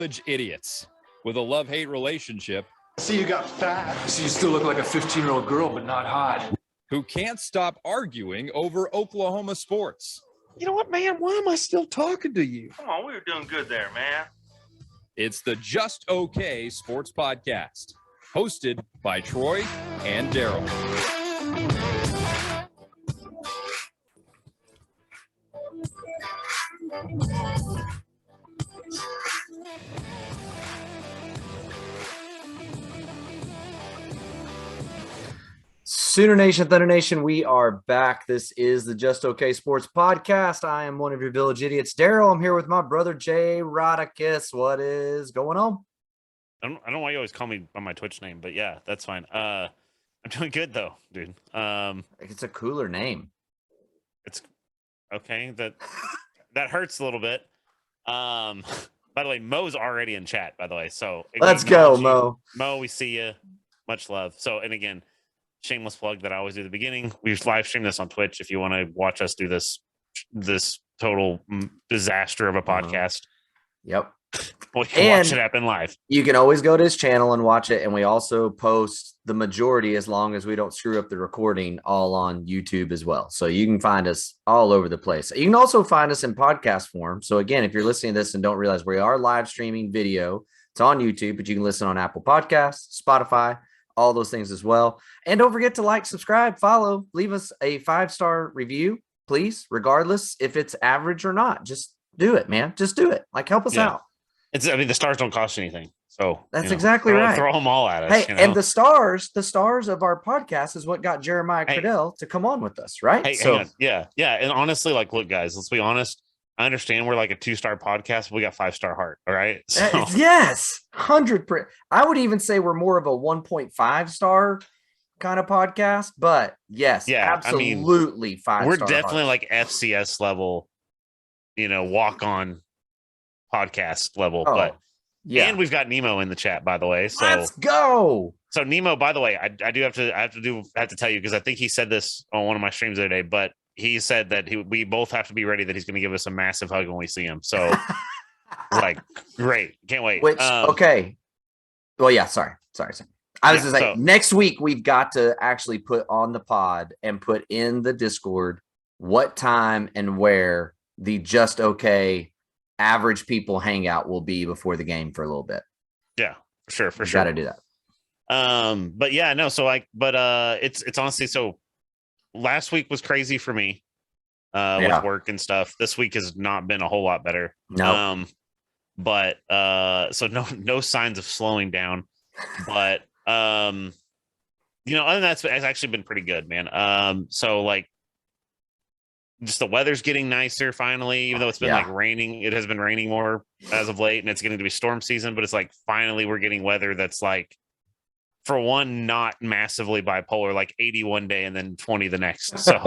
Village idiots with a love-hate relationship. See, you got fat. See, you still look like a 15-year-old girl, but not hot. Who can't stop arguing over Oklahoma sports. You know what, man? Why am I still talking to you? Come on, we were doing good there, man. It's the Just Okay Sports Podcast, hosted by Troy and Daryl. Sooner Nation, Thunder Nation, we are back. This is the Just Okay Sports Podcast. I am one of your village idiots, Daryl. I'm here with my brother, Jay Rodakis. What is going on? I don't know why you always call me by my Twitch name, but yeah, that's fine. I'm doing good though, dude. It's a cooler name. It's okay. That hurts a little bit. By the way, Mo's already in chat, by the way. So let's go, Mo. Mo, we see you. Much love. So, and again, shameless plug that I always do at the beginning. We live stream this on Twitch if you want to watch us do this total disaster of a podcast. Yep. We can watch it happen live. You can always go to his channel and watch it. And we also post the majority, as long as we don't screw up the recording, all on YouTube as well. So you can find us all over the place. You can also find us in podcast form. So again, if you're listening to this and don't realize we are live streaming video, it's on YouTube, but you can listen on Apple Podcasts, Spotify, all those things as well. And don't forget to like, subscribe, follow, leave us a 5-star review, please, regardless if it's average or not. Just do it, man. Just do it. Like, help us out. The stars don't cost anything. So that's exactly right. Throw them all at us. Hey, and the stars of our podcast is what got Jeremiah Cradell to come on with us, right? Hey, so yeah. And honestly, like, look, guys, let's be honest. I understand we're like a 2-star podcast, but we got 5-star heart. All right. So. Yes, 100%. I would even say we're more of a 1.5-star kind of podcast, but yes, absolutely 5-star. We're definitely like FCS level, walk on podcast level. But yeah, and we've got Nemo in the chat, by the way. So let's go. So Nemo, by the way, I have to tell you, because I think he said this on one of my streams the other day, but he said that we both have to be ready that he's going to give us a massive hug when we see him. So, like, great. Can't wait. Okay. Well, yeah, sorry. I was going to say, next week we've got to actually put on the pod and put in the Discord what time and where the Just Okay average people hangout will be before the game for a little bit. Yeah, for sure. Got to do that. But yeah, no. So it's honestly, so last week was crazy for me with work and stuff. This week has not been a whole lot better. No. But so no signs of slowing down. But other than that, it's actually been pretty good, man. So like, just the weather's getting nicer finally, even though it's been like raining. It has been raining more as of late, and it's getting to be storm season. But it's like finally we're getting weather that's like, for one, not massively bipolar, like 80 one day and then 20 the next. So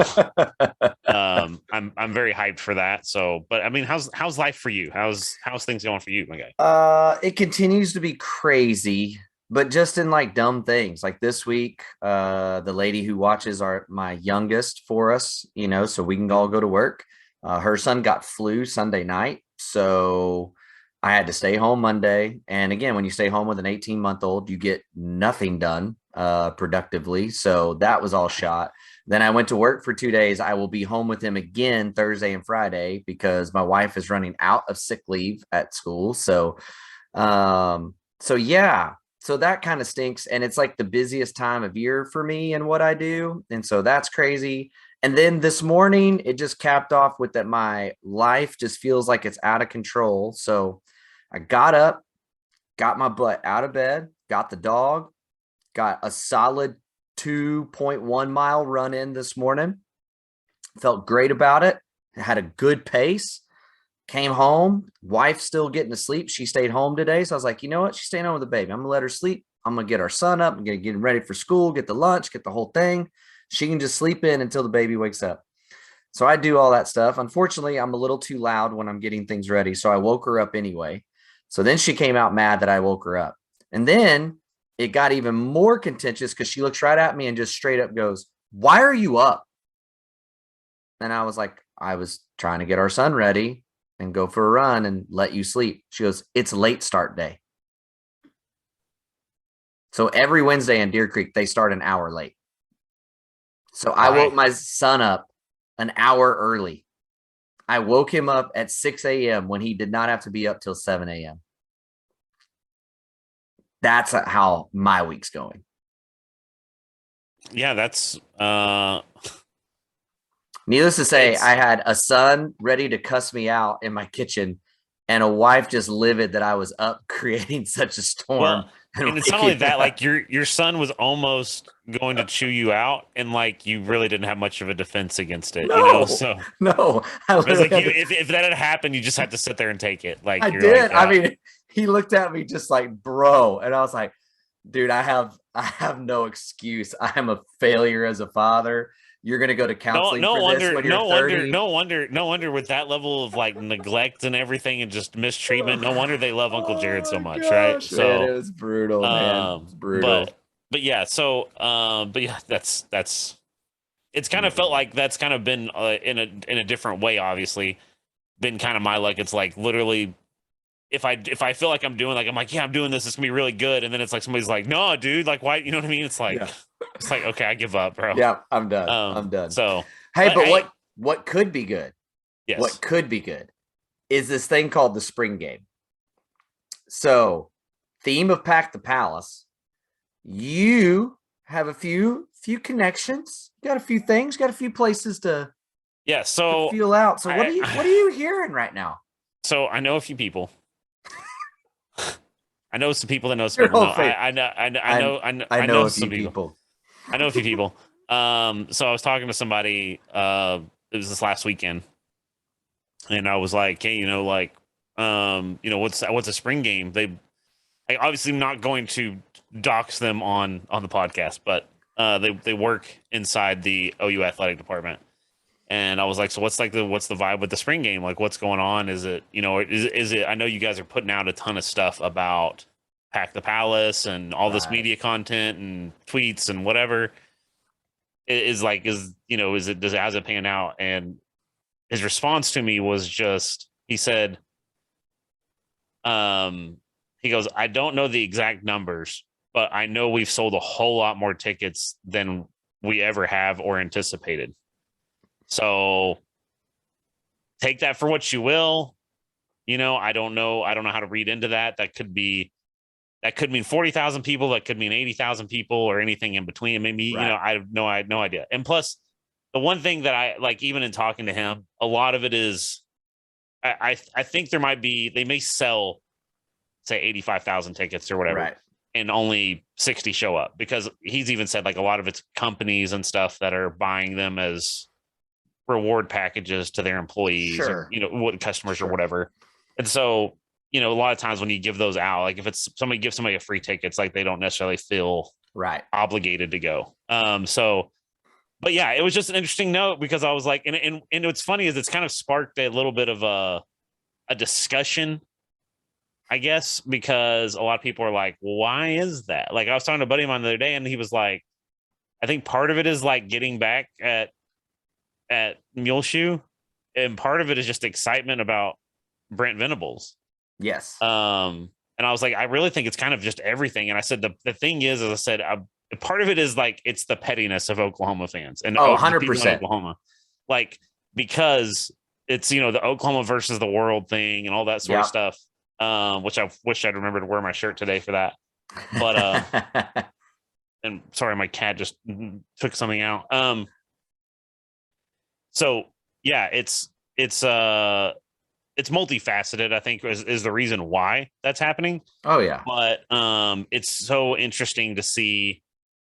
I'm very hyped for that. So, but I mean, how's life for you? How's things going for you, my guy? It continues to be crazy, but just in like dumb things. Like this week, the lady who watches my youngest for us, so we can all go to work. Her son got flu Sunday night, so I had to stay home Monday. And again, when you stay home with an 18-month-old, you get nothing done productively. So that was all shot. Then I went to work for 2 days. I will be home with him again Thursday and Friday because my wife is running out of sick leave at school. So yeah. So that kind of stinks. And it's like the busiest time of year for me and what I do. And so that's crazy. And then this morning, it just capped off with that my life just feels like it's out of control. So I got up, got my butt out of bed, got the dog, got a solid 2.1 mile run in this morning. Felt great about it. Had a good pace. Came home. Wife still getting to sleep. She stayed home today. So I was like, you know what? She's staying home with the baby. I'm going to let her sleep. I'm going to get our son up. I'm going to get him ready for school, get the lunch, get the whole thing. She can just sleep in until the baby wakes up. So I do all that stuff. Unfortunately, I'm a little too loud when I'm getting things ready. So I woke her up anyway. So then she came out mad that I woke her up. And then it got even more contentious because she looks right at me and just straight up goes, "Why are you up?" And I was like, I was trying to get our son ready. and go for a run and let you sleep. She goes, it's late start day. So every Wednesday in Deer Creek, they start an hour late. So I woke my son up an hour early. I woke him up at 6 a.m. when he did not have to be up till 7 a.m. That's how my week's going. Yeah, that's needless to say, I had a son ready to cuss me out in my kitchen and a wife just livid that I was up creating such a storm. Well, and it's not only that, like your son was almost going to chew you out, and like you really didn't have much of a defense against it, no, you know. So no, I was like, if that had happened, you just had to sit there and take it. Like I you're did. Like, I mean, he looked at me just like, bro, and I was like, dude, I have no excuse. I am a failure as a father. You're gonna go to counseling no for wonder, this when you're 30. No wonder with that level of like neglect and everything and just mistreatment. No wonder they love Uncle Jared so much, right? So man, it was brutal, man. It's brutal. But yeah, so but yeah, that's it's kind of felt like that's kind of been in a different way. Obviously, been kind of my luck. It's like literally. If I feel like I'm doing like I'm like, yeah, I'm doing this, it's gonna be really good, and then it's like somebody's like, no, dude, like why, you know what I mean? It's like it's like, okay, I give up, bro. Yeah, I'm done. I'm done. So hey, but what could be good? Yes. What could be good is this thing called the spring game. So, theme of Pack the Palace, you have a few connections, got a few things, got a few places to to feel out. So what are you hearing right now? So I know a few people. I know some people that know some people. No, I know some people. I know a few people. So I was talking to somebody. It was this last weekend, and I was like, "Hey, what's a spring game?" I obviously am not going to dox them on the podcast, but they work inside the OU athletic department. And I was like, so what's the vibe with the spring game? Like, what's going on? Is it, is it, I know you guys are putting out a ton of stuff about Pack the Palace and all this media content and tweets and whatever does it has it pan out? And his response to me was just, he said, he goes, I don't know the exact numbers, but I know we've sold a whole lot more tickets than we ever have or anticipated. So take that for what you will. I don't know how to read into that. That could mean 40,000 people. That could mean 80,000 people or anything in between. Maybe, I have no idea. And plus the one thing that I like, even in talking to him, a lot of it is, I think they may sell, say 85,000 tickets or whatever. Right. And only 60 show up, because he's even said like a lot of it's companies and stuff that are buying them as reward packages to their employees, or, what customers or whatever. And so, a lot of times when you give those out, like if it's somebody gives somebody a free ticket, it's like they don't necessarily feel obligated to go. But yeah, it was just an interesting note, because I was like, and what's funny is it's kind of sparked a little bit of a discussion, I guess, because a lot of people are like, well, why is that? Like I was talking to a buddy of mine the other day, and he was like, I think part of it is like getting back at Muleshoe, and part of it is just excitement about Brent Venables. Yes. And I was like, I really think it's kind of just everything. And I said, the thing is, as I said, part of it is like, it's the pettiness of Oklahoma fans and 100% Oklahoma, like, because it's, the Oklahoma versus the world thing and all that sort of stuff. Which I wish I'd remembered to wear my shirt today for that. But, and sorry, my cat just took something out. So yeah, it's multifaceted, I think is the reason why that's happening. Oh yeah. But it's so interesting to see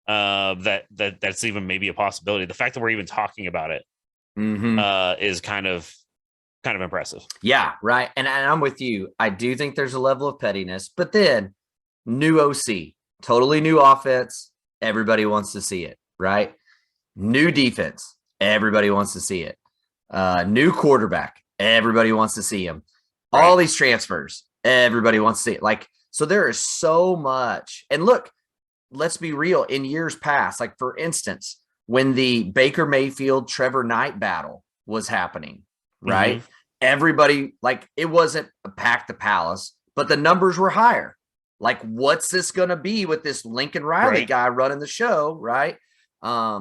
that's even maybe a possibility. The fact that we're even talking about it is kind of impressive. Yeah, right. And I'm with you. I do think there's a level of pettiness, but then new OC, totally new offense. Everybody wants to see it, right? New defense. Everybody wants to see it. New quarterback. Everybody wants to see him. Right. All these transfers. Everybody wants to see it. Like, so there is so much. And look, let's be real. In years past, like for instance, when the Baker Mayfield, Trevor Knight battle was happening, right? everybody, like, it wasn't a pack the palace, but the numbers were higher. Like, what's this going to be with this Lincoln Riley guy running the show, right?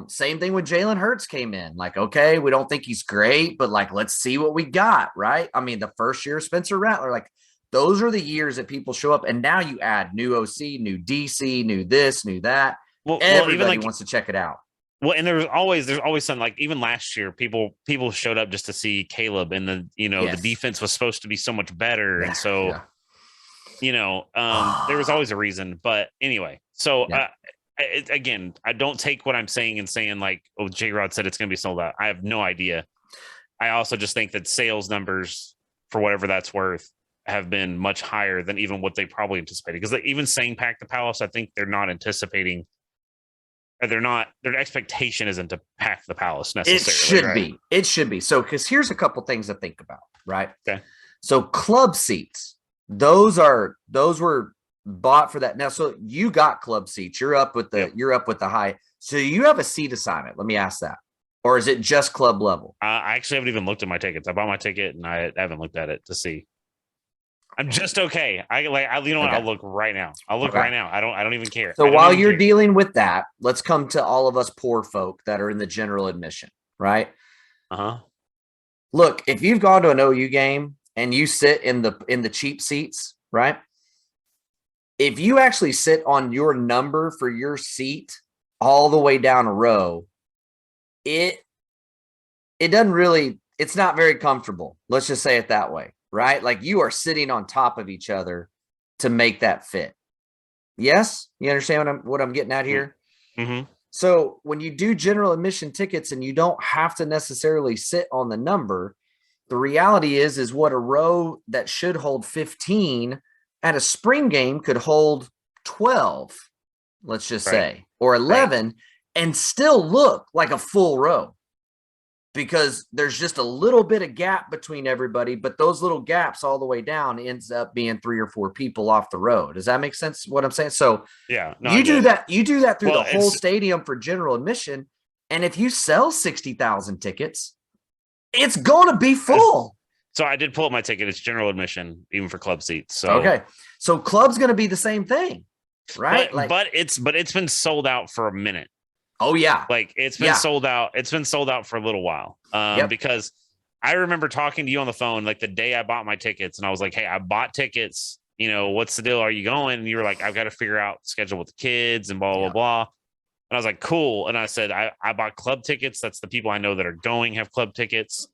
Same thing when Jalen Hurts came in. Like, okay, we don't think he's great, but like, let's see what we got, right? I mean, the first year Spencer Rattler, like, those are the years that people show up, and now you add new OC, new DC, new this, new that. Well, everybody even wants to check it out. Well, and there's always something, like even last year, people showed up just to see Caleb, and the defense was supposed to be so much better, and so there was always a reason. But anyway, so again, I don't take what I'm saying and saying like, oh, J-Rod said it's going to be sold out. I have no idea. I also just think that sales numbers, for whatever that's worth, have been much higher than even what they probably anticipated. Because even saying pack the palace, I think they're not anticipating. Their expectation isn't to pack the palace necessarily. It should be. So, because here's a couple things to think about, right? Okay. So club seats, those were bought for that. Now, so you got club seats. You're up with the high. So you have a seat assignment. Let me ask that. Or is it just club level? I actually haven't even looked at my tickets. I bought my ticket and I haven't looked at it to see. I'm just okay. I'll look right now. Right now. I don't even care. So while you're dealing with that, let's come to all of us poor folk that are in the general admission, right? Look, if you've gone to an OU game and you sit in the cheap seats, right? If you actually sit on your number for your seat all the way down a row, it doesn't really, it's not very comfortable. Let's just say it that way. Right? Like, you are sitting on top of each other to make that fit. Yes? You understand what I'm getting at here? Mm-hmm. So when you do general admission tickets and you don't have to necessarily sit on the number, the reality is what a row that should hold 15 at a spring game could hold 12, let's just say, or 11, and still look like a full row. Because there's just a little bit of gap between everybody, but those little gaps all the way down ends up being 3 or 4 people off the road. Does that make sense what I'm saying? So you do that through the whole stadium for general admission. And if you sell 60,000 tickets, it's going to be full. So I did pull up my ticket. It's general admission, even for club seats. So, okay. So club's going to be the same thing, right? But it's been sold out for a minute. Oh yeah. Like, it's been sold out. It's been sold out for a little while. Because I remember talking to you on the phone, like the day I bought my tickets, and I was like, hey, I bought tickets, what's the deal? Are you going? And you were like, I've got to figure out schedule with the kids and blah, blah, blah. And I was like, cool. And I said, I bought club tickets. That's the people I know that are going have club tickets,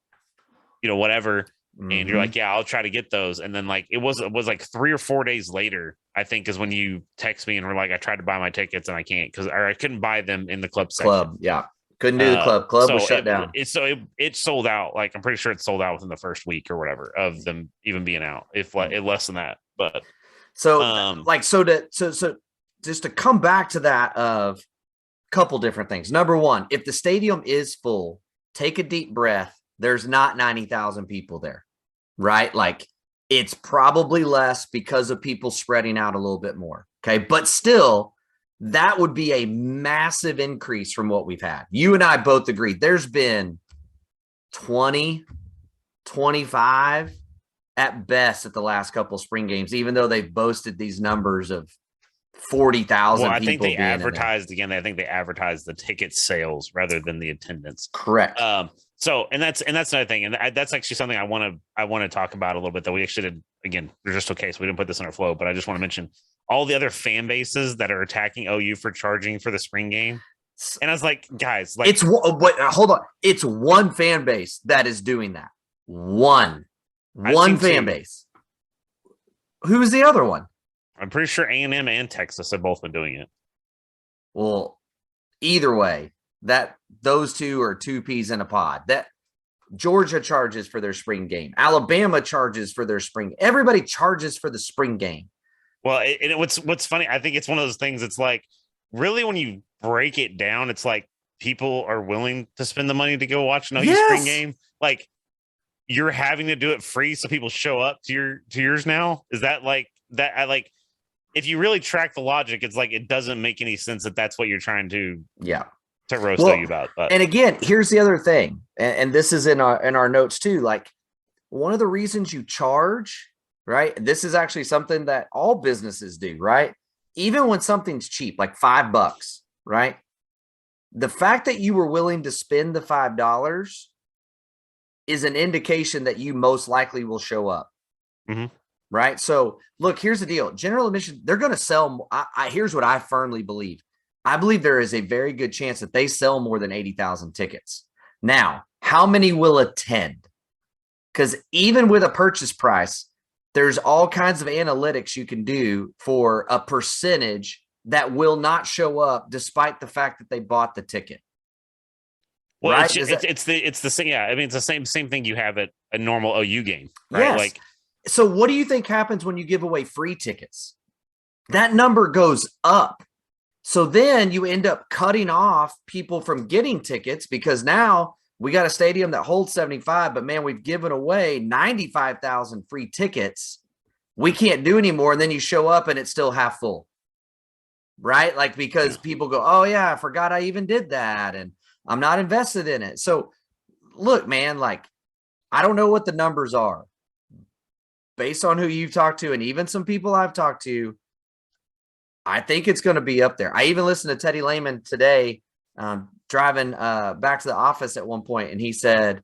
whatever. Mm-hmm. And you're like, yeah, I'll try to get those. And then like, it was like 3 or 4 days later, I think, is when you text me and were like, I tried to buy my tickets and I can't I couldn't buy them in the club section. Yeah. Couldn't do the club. Club was shut down. It sold out. Like, I'm pretty sure it sold out within the first week or whatever of them even being out, if less than that. But so just to come back to that of a couple different things. Number one, if the stadium is full, take a deep breath. There's not 90,000 people there, right? Like, it's probably less because of people spreading out a little bit more. Okay. But still, that would be a massive increase from what we've had. You and I both agreed there's been 20, 25 at best at the last couple of spring games, even though they've boasted these numbers of 40,000 people. I think they advertised again. I think they advertised the ticket sales rather than the attendance. Correct. So, and that's another thing. And that's actually something I want to talk about a little bit that we actually did. Again, we're just okay. So we didn't put this in our flow, but I just want to mention all the other fan bases that are attacking OU for charging for the spring game. And I was like, guys, like, hold on. It's one fan base that is doing that. One fan base. Who is the other one? I'm pretty sure A&M and Texas have both been doing it. Well, either way, those two are 2 peas in a pod. That Georgia charges for their spring game. Alabama charges for their spring. Everybody charges for the spring game. Well, what's funny, I think it's one of those things. It's like, really, when you break it down, it's like people are willing to spend the money to go watch an OU spring game. Like, you're having to do it free so people show up to yours now. Is that like that? I like, if you really track the logic, it's like, it doesn't make any sense that that's what you're trying to roast you about. But. And again, here's the other thing, and this is in our notes too. Like, one of the reasons you charge, right? This is actually something that all businesses do, right? Even when something's cheap, like $5, right? The fact that you were willing to spend the $5 is an indication that you most likely will show up. Mm-hmm. Right. So look, here's the deal. General admission, they're going to sell. Here's what I firmly believe. I believe there is a very good chance that they sell more than 80,000 tickets. Now, how many will attend? Because even with a purchase price, there's all kinds of analytics you can do for a percentage that will not show up despite the fact that they bought the ticket. Well, right? it's the same. Yeah, I mean, it's the same thing you have at a normal OU game, right? Yes. Like, so what do you think happens when you give away free tickets? That number goes up. So then you end up cutting off people from getting tickets because now we got a stadium that holds 75, but man, we've given away 95,000 free tickets. We can't do anymore. And then you show up and it's still half full, right? Like, because people go, oh yeah, I forgot I even did that. And I'm not invested in it. So look, man, like, I don't know what the numbers are based on who you've talked to. And even some people I've talked to, I think it's going to be up there. I even listened to Teddy Lehman today, driving back to the office at one point, and he said,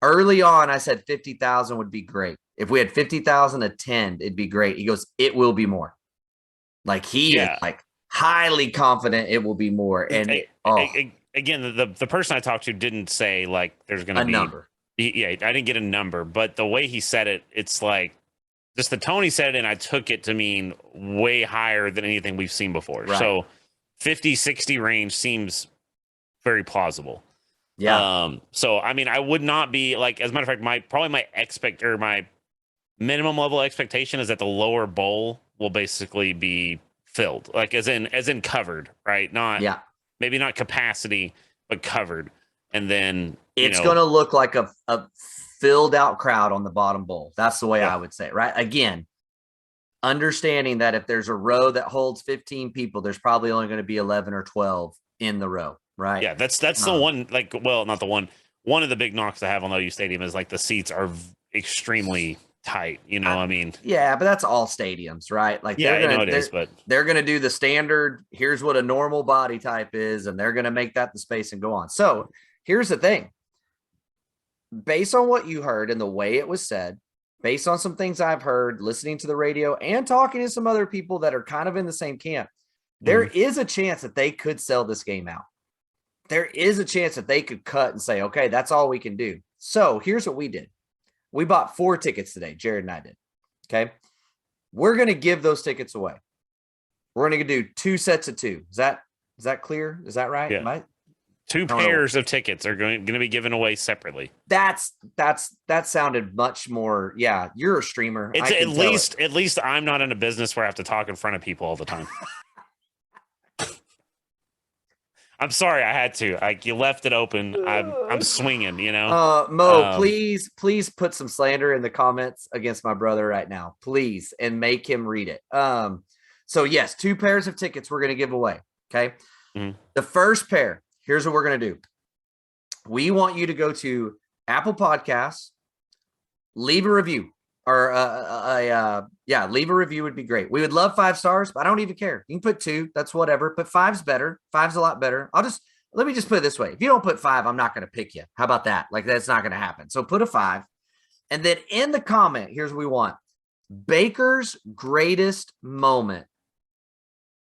early on, I said 50,000 would be great. If we had 50,000 attend, it'd be great. He goes, it will be more. Like, he is like highly confident it will be more. And again, the person I talked to didn't say like there's going to be a number. Yeah, I didn't get a number, but the way he said it, it's like just the tone he said it, and I took it to mean way higher than anything we've seen before. Right. So 50, 60 range seems very plausible. Yeah. So, I mean, I would not be like, as a matter of fact, my minimum level expectation is that the lower bowl will basically be filled, like as in covered, right? Maybe not capacity, but covered. And then it's going to look like a filled out crowd on the bottom bowl. That's the way I would say it, right? Again, understanding that if there's a row that holds 15 people, there's probably only going to be 11 or 12 in the row, right? Yeah, that's the one, like, well, not the one. One of the big knocks I have on OU Stadium is like the seats are extremely tight. I mean, yeah, but that's all stadiums, right? Like, yeah, I know it is, but they're going to do the standard. Here's what a normal body type is, and they're going to make that the space and go on. So here's the thing. Based on what you heard and the way it was said, based on some things I've heard, listening to the radio and talking to some other people that are kind of in the same camp, there is a chance that they could sell this game out. There is a chance that they could cut and say, okay, that's all we can do. So here's what we did. We bought 4 tickets today. Jared and I did. Okay. We're going to give those tickets away. We're going to do 2 sets of 2. Is that clear? Is that right? Yeah. 2 pairs of tickets are going to be given away separately. That sounded much more. Yeah, you're a streamer. It's at least I'm not in a business where I have to talk in front of people all the time. I'm sorry, I had to. Like, you left it open. I'm swinging. Mo, please put some slander in the comments against my brother right now, please, and make him read it. So yes, 2 pairs of tickets we're going to give away. Okay, The first pair. Here's what we're going to do. We want you to go to Apple Podcasts, leave a review, or leave a review would be great. We would love 5 stars, but I don't even care. You can put 2, that's whatever, but 5's better. 5's a lot better. Let me just put it this way. If you don't put 5, I'm not going to pick you. How about that? Like, that's not going to happen. So put a 5. And then in the comment, here's what we want. Baker's greatest moment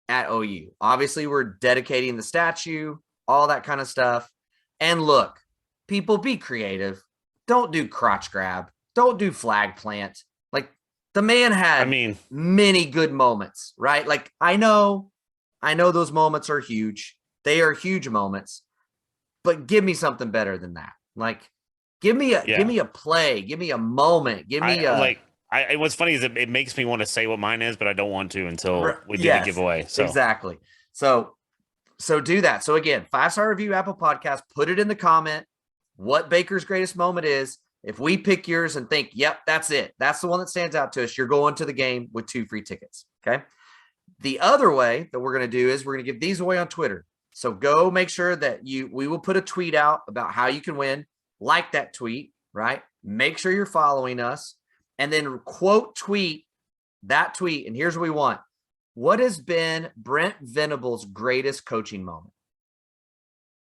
at OU. Obviously, we're dedicating the statue, all that kind of stuff. And look, people, be creative. Don't do crotch grab. Don't do flag plant. Like, the man had many good moments, right? Like, I know those moments are huge. They are huge moments, but give me something better than that. Like, give me a play, give me a moment, what's funny is it makes me want to say what mine is, but I don't want to until we do the giveaway. So exactly. So do that. So again, 5-star review, Apple Podcast, put it in the comment what Baker's greatest moment is. If we pick yours and think, yep, that's it, that's the one that stands out to us, you're going to the game with 2 free tickets. Okay. The other way that we're going to do is we're going to give these away on Twitter. So go make sure that we will put a tweet out about how you can win. Like that tweet, right? make sure you're following us, and then quote tweet that tweet. And here's what we want. What has been Brent Venable's greatest coaching moment?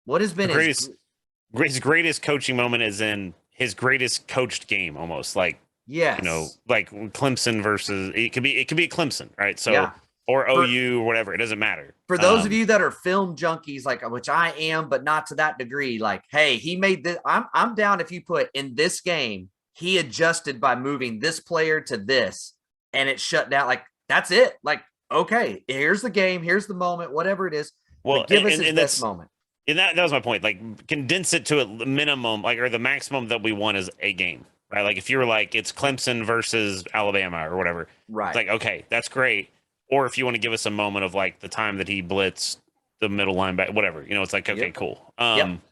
What has been his greatest coaching moment is in his greatest coached game, almost like, yes, you know, like Clemson versus it could be Clemson, right? So yeah. or OU or whatever, it doesn't matter. For those of you that are film junkies, like which I am, but not to that degree, like, hey, he made this. I'm down if you put in this game, he adjusted by moving this player to this, and it shut down. Like, that's it. Like, okay, here's the game, here's the moment, whatever it is. Well, give us his best moment. And that was my point. Like, condense it to a minimum, like, or the maximum that we want is a game, right? Like, if you were like, it's Clemson versus Alabama or whatever, right? It's like, okay, that's great. Or if you want to give us a moment of like the time that he blitzed the middle linebacker, whatever, you know, it's like, okay, cool.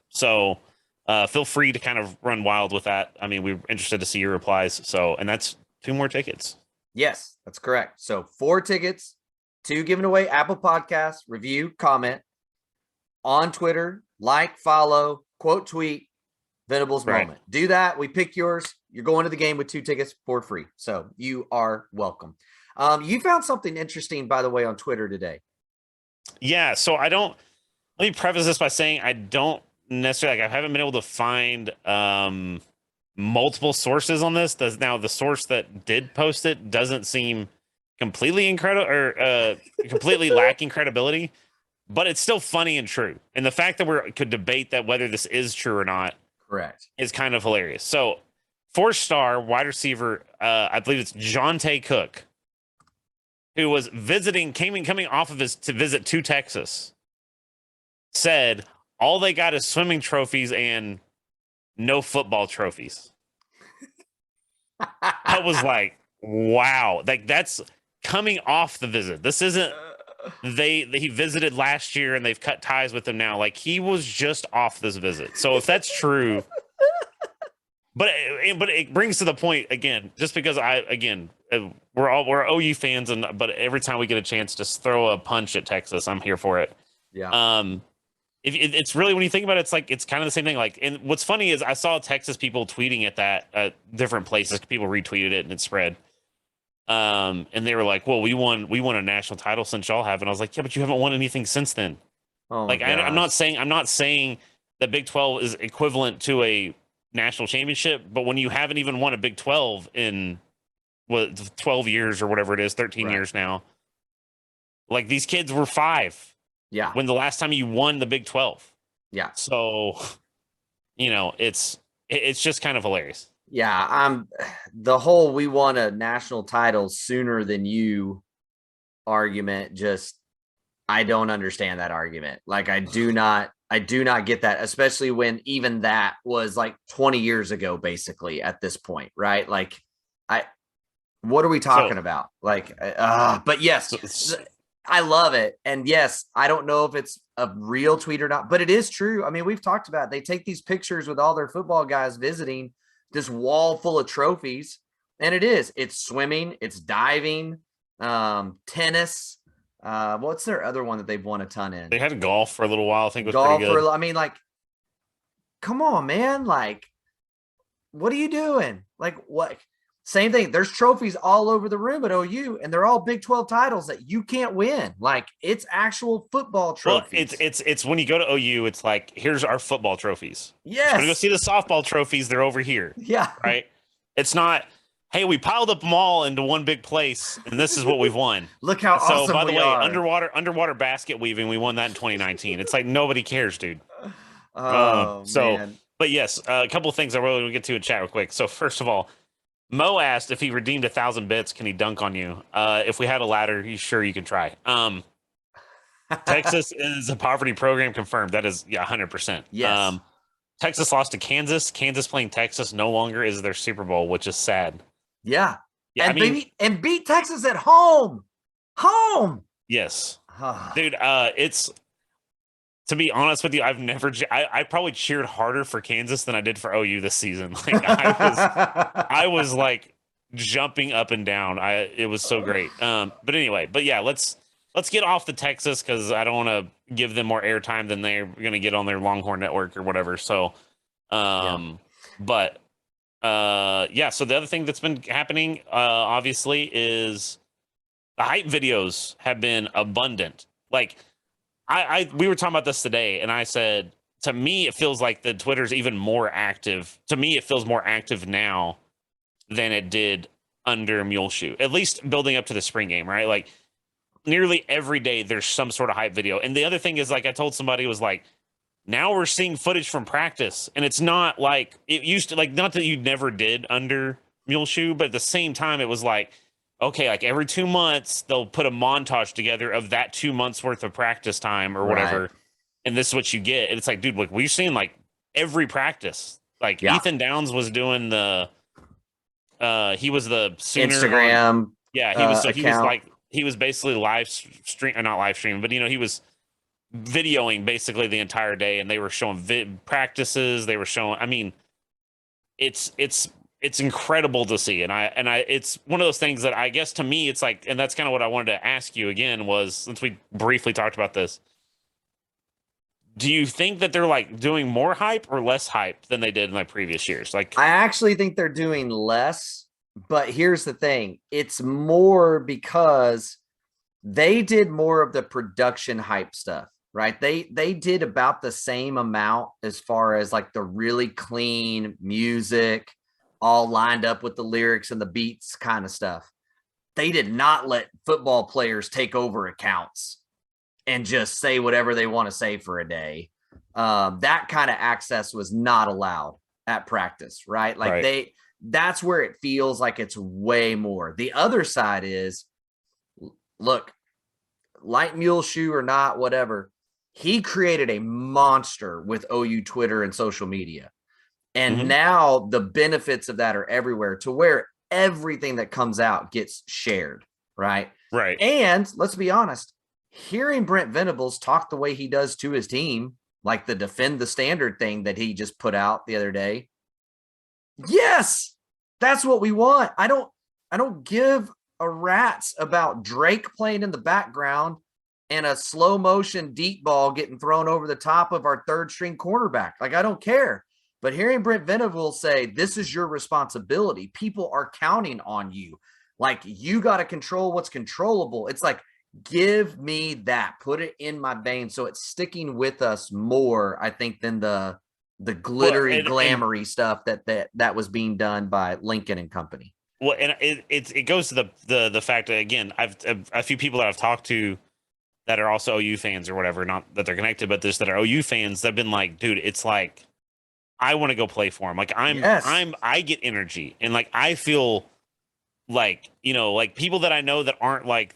So feel free to kind of run wild with that. I mean, we're interested to see your replies. So, and that's 2 more tickets. Yes, that's correct. So 4 tickets, 2 given away. Apple Podcasts, review, comment on Twitter, like, follow, quote, tweet, Venable's moment. Do that. We pick yours. You're going to the game with 2 tickets for free. So you are welcome. You found something interesting, by the way, on Twitter today. Yeah. So let me preface this by saying I don't necessarily, like, I haven't been able to find multiple sources on this. Now the source that did post it doesn't seem completely incredible or completely lacking credibility, but it's still funny and true. And the fact that we could debate that whether this is true or not, correct, is kind of hilarious. So 4-star wide receiver, I believe it's Jonte Cook, who was coming off of to visit to Texas, said all they got is swimming trophies and no football trophies. I was like, wow, like that's coming off the visit. This isn't he visited last year and they've cut ties with him now. Like, he was just off this visit. So if that's true, but it brings to the point again, just because we're OU fans, but every time we get a chance to throw a punch at Texas, I'm here for it. Yeah. It's really, when you think about it, it's kind of the same thing. Like, and what's funny is I saw Texas people tweeting at that at different places. People retweeted it and it spread. And they were like, "Well, we won a national title since y'all have." And I was like, "Yeah, but you haven't won anything since then." Oh, like, I'm not saying that Big 12 is equivalent to a national championship, but when you haven't even won a Big 12 in 12 years or whatever it is, 13 years now, like, these kids were 5. Yeah. When the last time you won the Big 12. Yeah. So, you know, it's just kind of hilarious. Yeah. The whole we won a national title sooner than you argument. Just, I don't understand that argument. Like, I do not get that, especially when even that was like 20 years ago, basically, at this point, right? Like, what are we talking about? Like, but yes, I love it. And yes, I don't know if it's a real tweet or not, but it is true. I mean, we've talked about it. They take these pictures with all their football guys visiting this wall full of trophies. And it's swimming, it's diving, tennis. What's their other one that they've won a ton in? They had golf for a little while. I think it was pretty good. I mean, like, come on, man. Like, what are you doing? Like, what? Same thing. There's trophies all over the room at OU, and they're all Big 12 titles that you can't win. Like, it's actual football trophies. Well, it's when you go to OU, it's like, here's our football trophies. Yes. We're gonna go see the softball trophies. They're over here. Yeah. Right. It's not, hey, we piled up them all into one big place, and this is what we've won. Look how awesome So, by the way, are. underwater basket weaving, we won that in 2019. It's like, nobody cares, dude. Oh, man. But yes, a couple of things I really want to get to in chat real quick. So first of all, Mo asked if he redeemed 1,000 bits, can he dunk on you? If we had a ladder, sure, you can try. Texas is a poverty program, confirmed. That is 100%. Yes. Texas lost to Kansas. Kansas playing Texas no longer is their Super Bowl, which is sad. Yeah. Yeah, and beat Texas at home. Yes. Dude, it's, to be honest with you, I probably cheered harder for Kansas than I did for OU this season. Like, I was like jumping up and down. It was so great. But anyway, yeah, let's get off the Texas, because I don't want to give them more airtime than they're going to get on their Longhorn network or whatever. So, but Yeah. So the other thing that's been happening, obviously, is the hype videos have been abundant. Like we were talking about this today, and I said, to me, it feels like the Twitter's even more active. To me, it feels more active now than it did under Muleshoe, at least building up to the spring game, right? Like nearly every day there's some sort of hype video. And the other thing is, like I told somebody, was like, now we're seeing footage from practice, and it's not like it used to, like, not that you never did under Muleshoe, but at the same time, it was like, okay, like every 2 months they'll put a montage together of that 2 months worth of practice time or whatever, Right. and this is what you get. And it's like, dude, like we've seen like every practice. Like Yeah. Ethan Downs was doing the he was the Sooner Instagram yeah, he was, so he was account. like, he was basically live stream, or not live streaming, but he was videoing basically the entire day, and they were showing practices. They were showing, I mean, it's incredible to see. And I it's one of those things that I guess to me it's like, and that's kind of what I wanted to ask you again, was, since we briefly talked about this, do you think that they're like doing more hype or less hype than they did in like previous years? Like, I actually think they're doing less, but here's the thing. It's more because they did more of the production hype stuff, right? They did about the same amount as far as like the really clean music, all lined up with the lyrics and the beats kind of stuff. They did not let football players take over accounts and just say whatever they want to say for a day. That kind of access was not allowed at practice, right? Like right. that's where it feels like it's way more. The other side is, look, like Muleshoe or not, whatever, he created a monster with OU Twitter and social media. And Mm-hmm. now the benefits of that are everywhere, to where everything that comes out gets shared, right? Right. And let's be honest, hearing Brent Venables talk the way he does to his team, like the defend the standard thing that he just put out the other day. Yes, that's what we want. I don't give a rat's about Drake playing in the background and a slow motion deep ball getting thrown over the top of our third string cornerback. Like, I don't care. But hearing Brent Venables say, this is your responsibility, people are counting on you. Like, you got to control what's controllable. It's like, give me that, put it in my veins. So it's sticking with us more, I think, than the glittery, glamoury stuff that was being done by Lincoln and company. Well, and it goes to the fact that, again, I've a few people that I've talked to that are also OU fans or whatever, not that they're connected, but just that are OU fans, that've been like, dude, it's like, I want to go play for him. Like I get energy, and like I feel like, like people that I know that aren't like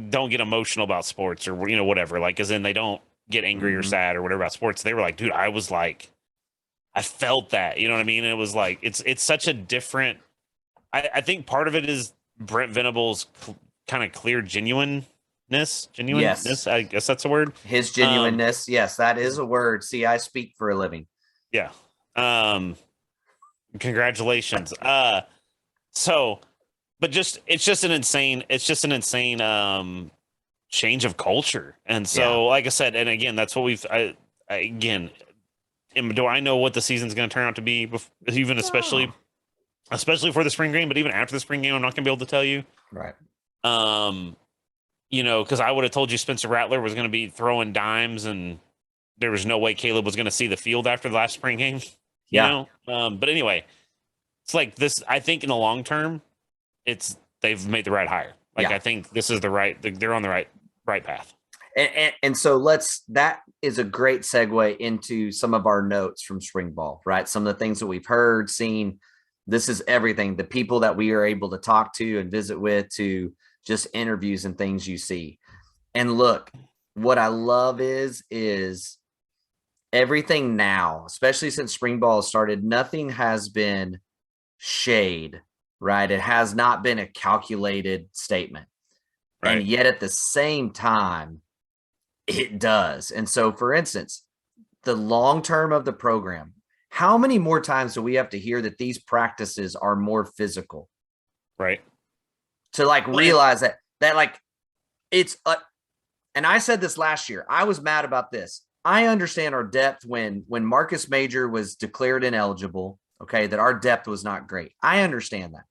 don't get emotional about sports or whatever, like, as in they don't get angry or sad or whatever about sports. They were like, dude, I was like, I felt that, you know what I mean? And it was like, it's such a different. I think part of it is Brent Venables' kind of clear genuineness. Yes. I guess that's a word. His genuineness. Yes, that is a word. See, I speak for a living. Yeah. Congratulations. So, but it's just an insane change of culture. And so, like I said, and again, that's what again, do I know what the season's going to turn out to be, even especially for the spring game, but even after the spring game, I'm not going to be able to tell you. Right. Because I would have told you Spencer Rattler was going to be throwing dimes, and there was no way Caleb was going to see the field after the last spring game. But anyway, it's like this. I think in the long term, they've made the right hire. Like, I think this is they're on the right path. And so that is a great segue into some of our notes from spring ball, right? Some of the things that we've heard, seen. This is everything. The people that we are able to talk to and visit with, to just interviews and things you see. And look, what I love is everything now, especially since spring ball started, nothing has been shade, right? It has not been a calculated statement. Right. And yet at the same time, it does. And so, for instance, the long term of the program, how many more times do we have to hear that these practices are more physical? Right. To like realize that like it's and I said this last year, I was mad about this. I understand our depth when Marcus Major was declared ineligible. okay, that our depth was not great. I understand that.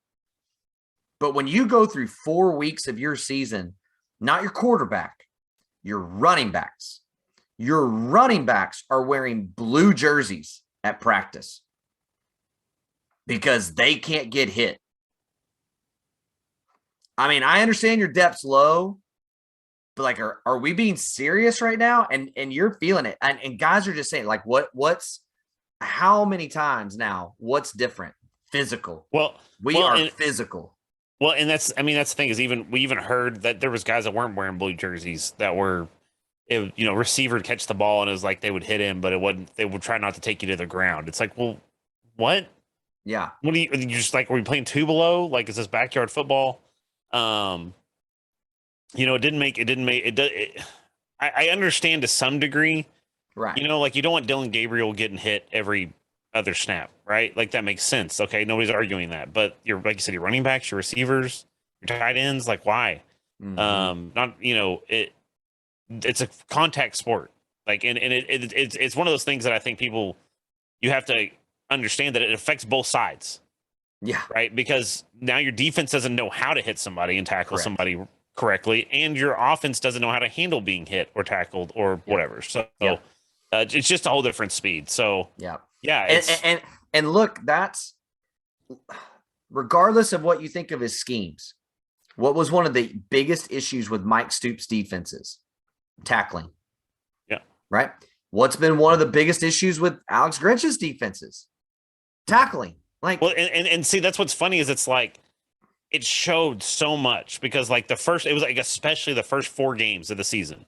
But when you go through 4 weeks of your season, not your quarterback, your running backs are wearing blue jerseys at practice because they can't get hit. I mean, I understand your depth's low, but like, are we being serious right now? And you're feeling it. And guys are just saying, like, what's how many times now? What's different? Physical. We are physical. Well, and that's the thing is we even heard that there was guys that weren't wearing blue jerseys that were, receiver catch the ball and it was like they would hit him, but they would try not to take you to the ground. It's like, well, what? Yeah. What do you just like? Are we playing two below? Like, is this backyard football? I understand to some degree, right? Like you don't want Dylan Gabriel getting hit every other snap, right? Like that makes sense. Okay, nobody's arguing that, but like you said, your running backs, your receivers, your tight ends, like why? It's a contact sport, like, and it's one of those things that I think you have to understand that it affects both sides. Yeah. Right. Because now your defense doesn't know how to hit somebody and tackle somebody correctly. And your offense doesn't know how to handle being hit or tackled or whatever. So it's just a whole different speed. So, yeah. And look, that's regardless of what you think of his schemes. What was one of the biggest issues with Mike Stoops' defenses? Tackling. Yeah. Right. What's been one of the biggest issues with Alex Grinch's defenses? Tackling. Like, well, and see, that's what's funny is it's like it showed so much because like it was like especially the first 4 games of the season,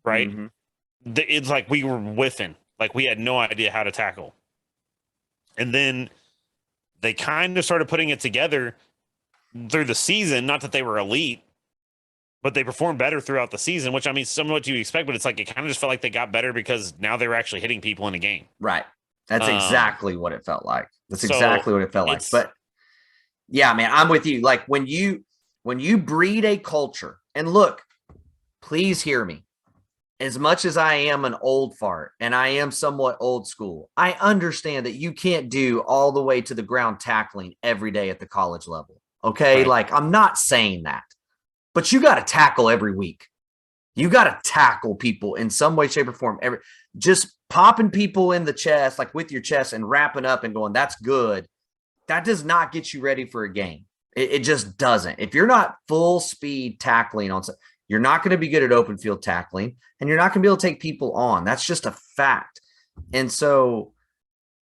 right? Mm-hmm. It's like we were whiffing, like we had no idea how to tackle, and then they kind of started putting it together through the season. Not that they were elite, but they performed better throughout the season, which I mean, some of what you expect, but it's like it kind of just felt like they got better because now they were actually hitting people in a game. Right. That's exactly what it felt like. That's exactly what it felt like. But yeah, man, I'm with you. Like when you breed a culture, and look, please hear me. As much as I am an old fart and I am somewhat old school, I understand that you can't do all the way to the ground tackling every day at the college level. Okay. Right. Like I'm not saying that, but you got to tackle every week. You got to tackle people in some way, shape, or form. Just popping people in the chest, like with your chest and wrapping up and going, that's good. That does not get you ready for a game. It just doesn't. If you're not full speed tackling you're not going to be good at open field tackling and you're not going to be able to take people on. That's just a fact. And so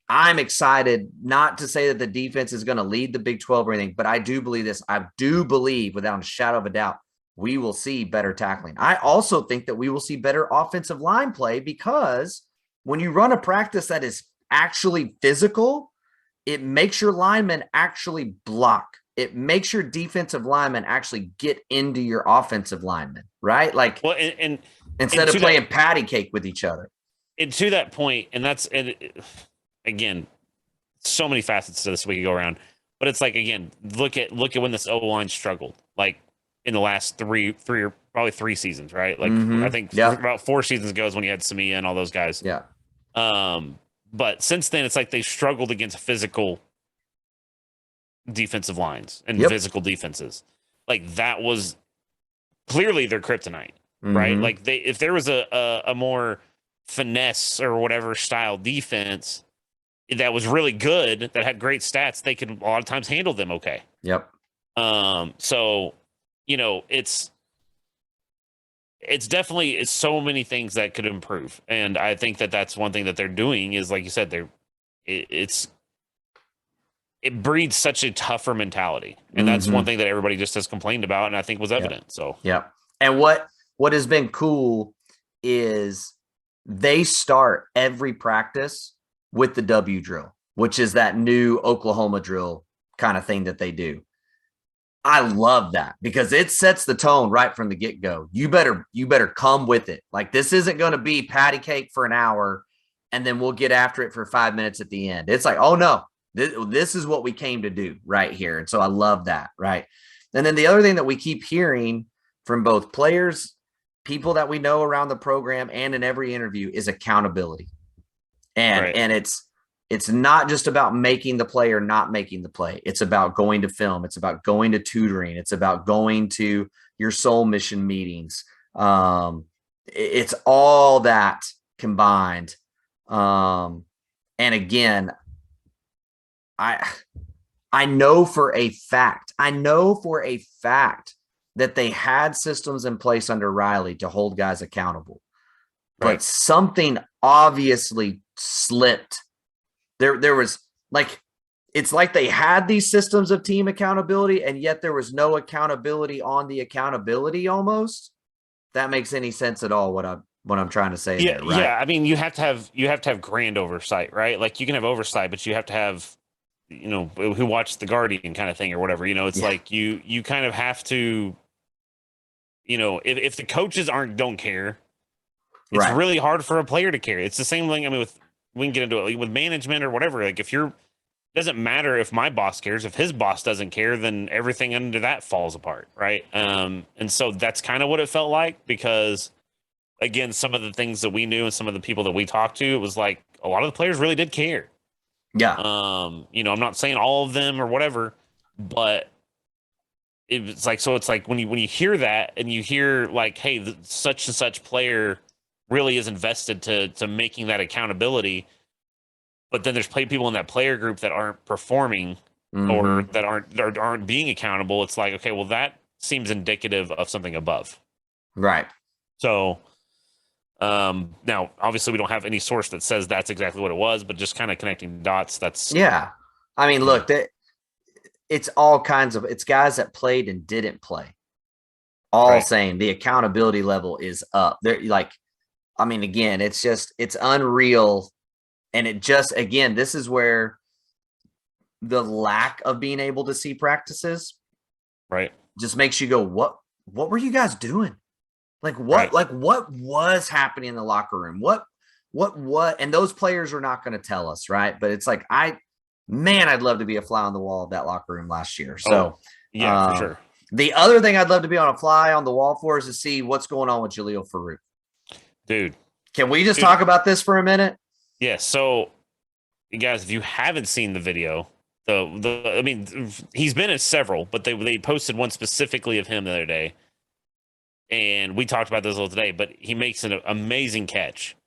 I'm excited, not to say that the defense is going to lead the Big 12 or anything, but I do believe this. I do believe without a shadow of a doubt, we will see better tackling. I also think that we will see better offensive line play because when you run a practice that is actually physical, it makes your linemen actually block. It makes your defensive linemen actually get into your offensive linemen, right? Like, well, and instead of playing patty cake with each other. And to that point, again, so many facets to this we could go around, but it's like, again, look at when this O-line struggled, like in the last three or probably 3 seasons, right? Like I think about 4 seasons ago is when you had Samia and all those guys. Yeah. But since then, it's like they struggled against physical defensive lines and physical defenses. Like that was clearly their kryptonite, right? Like if there was a more finesse or whatever style defense that was really good, that had great stats, they could a lot of times handle them okay. Yep. So it's definitely so many things that could improve, and I think that's one thing that they're doing is, like you said, it breeds such a tougher mentality, and that's one thing that everybody just has complained about, and I think was evident. So and what has been cool is they start every practice with the W drill, which is that new Oklahoma drill kind of thing that they do. I love that because it sets the tone right from the get-go. You better come with it. Like this isn't going to be patty cake for an hour and then we'll get after it for 5 minutes at the end. It's like, oh no, this is what we came to do right here. And so I love that. Right. And then the other thing that we keep hearing from both players, people that we know around the program and in every interview is accountability. And it's it's not just about making the play or not making the play. It's about going to film. It's about going to tutoring. It's about going to your soul mission meetings. It's all that combined. And again, I know for a fact that they had systems in place under Riley to hold guys accountable, but something obviously slipped. There was like, it's like they had these systems of team accountability, and yet there was no accountability on the accountability almost. If that makes any sense at all, what I'm trying to say there, right? Yeah. I mean, you have to have grand oversight, right? Like you can have oversight, but you have to have, who watched the Guardian kind of thing or whatever. It's like you kind of have to, if the coaches don't care, it's really hard for a player to care. It's the same thing. I mean, we can get into it with management or whatever. Like doesn't matter if my boss cares. If his boss doesn't care, then everything under that falls apart, right? And so that's kind of what it felt like, because again, some of the things that we knew and some of the people that we talked to, it was like a lot of the players really did care. Yeah. I'm not saying all of them or whatever, but it's like, so it's like when you hear that and you hear like, hey, such and such player really is invested to making that accountability, but then there's people in that player group that aren't performing or that aren't being accountable. It's like, okay, well, that seems indicative of something above. Right. So now obviously we don't have any source that says that's exactly what it was, but just kind of connecting dots. I mean, look, it's all kinds of, it's guys that played and didn't play, all saying the accountability level is up. They're like, I mean, again, it's unreal. And it just, again, this is where the lack of being able to see practices just makes you go, what were you guys doing? Like what was happening in the locker room? What, and those players are not going to tell us. Right. But it's like, I'd love to be a fly on the wall of that locker room last year. So for sure. The other thing I'd love to be on a fly on the wall for is to see what's going on with Jaleel Farouk. Dude, can we just talk about this for a minute? Yeah. So, you guys, if you haven't seen the video, I mean, he's been in several, but they posted one specifically of him the other day, and we talked about this a little today. But he makes an amazing catch,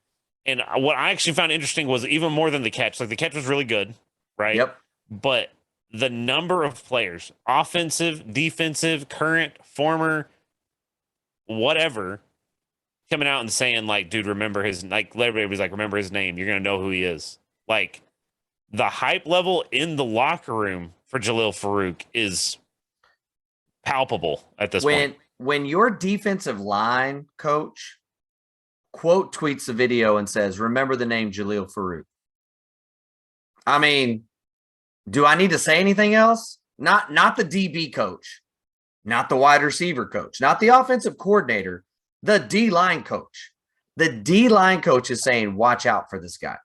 and what I actually found interesting was even more than the catch. Like the catch was really good, right? Yep. But the number of players, offensive, defensive, current, former, whatever, coming out and saying like, dude, remember his, like, everybody's like, remember his name. You're going to know who he is. Like the hype level in the locker room for Jaleel Farouk is palpable at this point. When your defensive line coach quote tweets the video and says, remember the name Jaleel Farouk. I mean, do I need to say anything else? Not the DB coach, not the wide receiver coach, not the offensive coordinator. The D-line coach. The D-line coach is saying, watch out for this guy.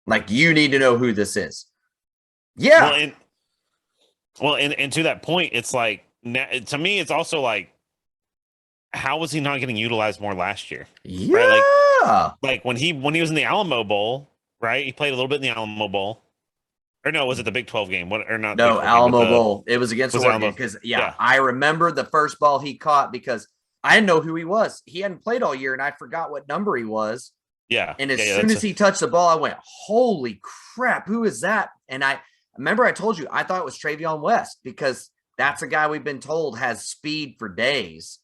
Like, you need to know who this is. Yeah. And to that point, it's like, to me, it's also like, how was he not getting utilized more last year? Yeah. Right? Like when he was in the Alamo Bowl, right? He played a little bit in the Alamo Bowl. Or no, was it the Big 12 game? No, Alamo Bowl. It was against Oregon because, I remember the first ball he caught because I didn't know who he was. He hadn't played all year, and I forgot what number he was. Yeah. And as soon as he touched the ball, I went, holy crap, who is that? And I remember I told you, I thought it was Travion West because that's a guy we've been told has speed for days.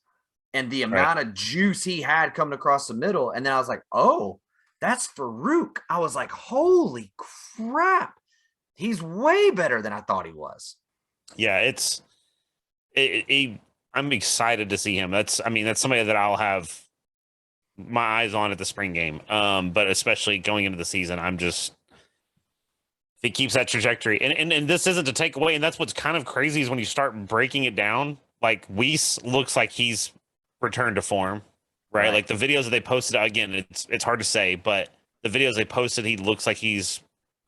And the amount of juice he had coming across the middle. And then I was like, oh, that's Farouk. I was like, holy crap. He's way better than I thought he was. Yeah, I'm excited to see him. That's somebody that I'll have my eyes on at the spring game. But especially going into the season, if he keeps that trajectory, and this isn't to take away, and that's what's kind of crazy is when you start breaking it down. Like Weiss looks like he's returned to form, right? Like the videos that they posted, again, it's hard to say, but the videos they posted, he looks like he's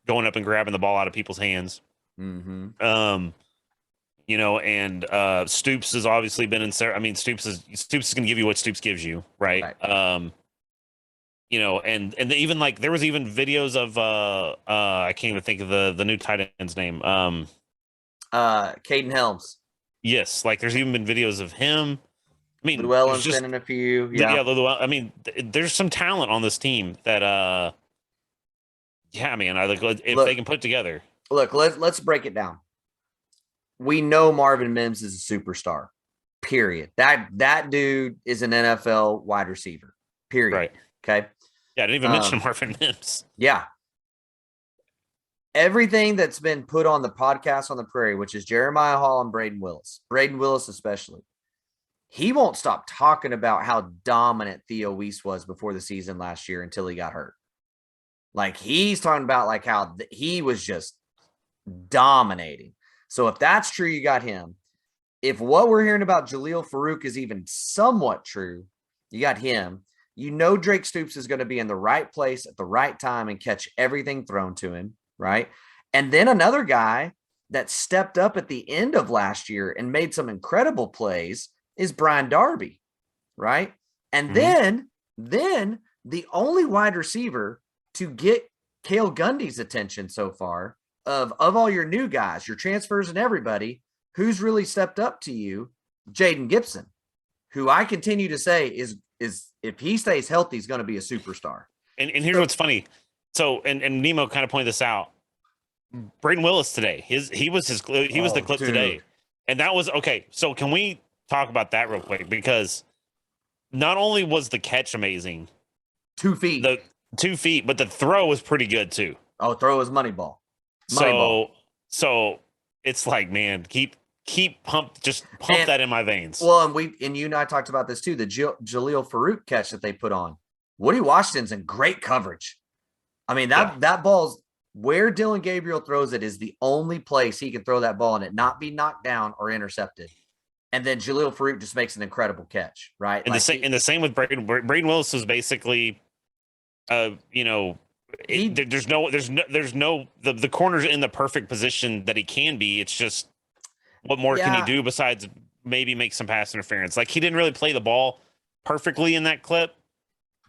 going up and grabbing the ball out of people's hands. Mm-hmm. And Stoops has obviously been in. I mean, Stoops is going to give you what Stoops gives you, right? and even like there was even videos of I can't even think of the new tight end's name. Caden Helms, Yes, like there's even been videos of him. I mean, there's Llewellyn's just been in a few. Yeah. I mean, there's some talent on this team that yeah, man, I like if Look, they can put it together. Look, let's break it down. We know Marvin Mims is a superstar. Period. That dude is an NFL wide receiver. Period. Right. Okay. Yeah, I didn't even mention Marvin Mims. Yeah. Everything that's been put on the podcast on the prairie, which is Jeremiah Hall and Braden Willis especially, he won't stop talking about how dominant Theo Weiss was before the season last year until he got hurt. Like he's talking about like how he was just dominating. So if that's true, you got him. If what we're hearing about Jaleel Farouk is even somewhat true, you got him. You know Drake Stoops is going to be in the right place at the right time and catch everything thrown to him, right? And then another guy that stepped up at the end of last year and made some incredible plays is Brian Darby, right? And then the only wide receiver to get Cale Gundy's attention so far of all your new guys, your transfers and everybody, who's really stepped up to you? Jaden Gibson, who I continue to say is if he stays healthy, he's going to be a superstar. And here's what's funny. So and Nemo kind of pointed this out. Braden Willis today, he was the clip today, and that was okay. So can we talk about that real quick? Because not only was the catch amazing, 2 feet, but the throw was pretty good too. Oh, throw his money ball. So it's like, man, keep pump that in my veins. Well, and you and I talked about this too. The Jaleel Farouk catch that they put on. Woody Washington's in great coverage. I mean, that ball's where Dylan Gabriel throws it is the only place he can throw that ball and it not be knocked down or intercepted. And then Jaleel Farouk just makes an incredible catch, right? And the same with Braden Willis is basically, there's no the corner's in the perfect position that he can be. It's just what more can he do besides maybe make some pass interference? Like he didn't really play the ball perfectly in that clip,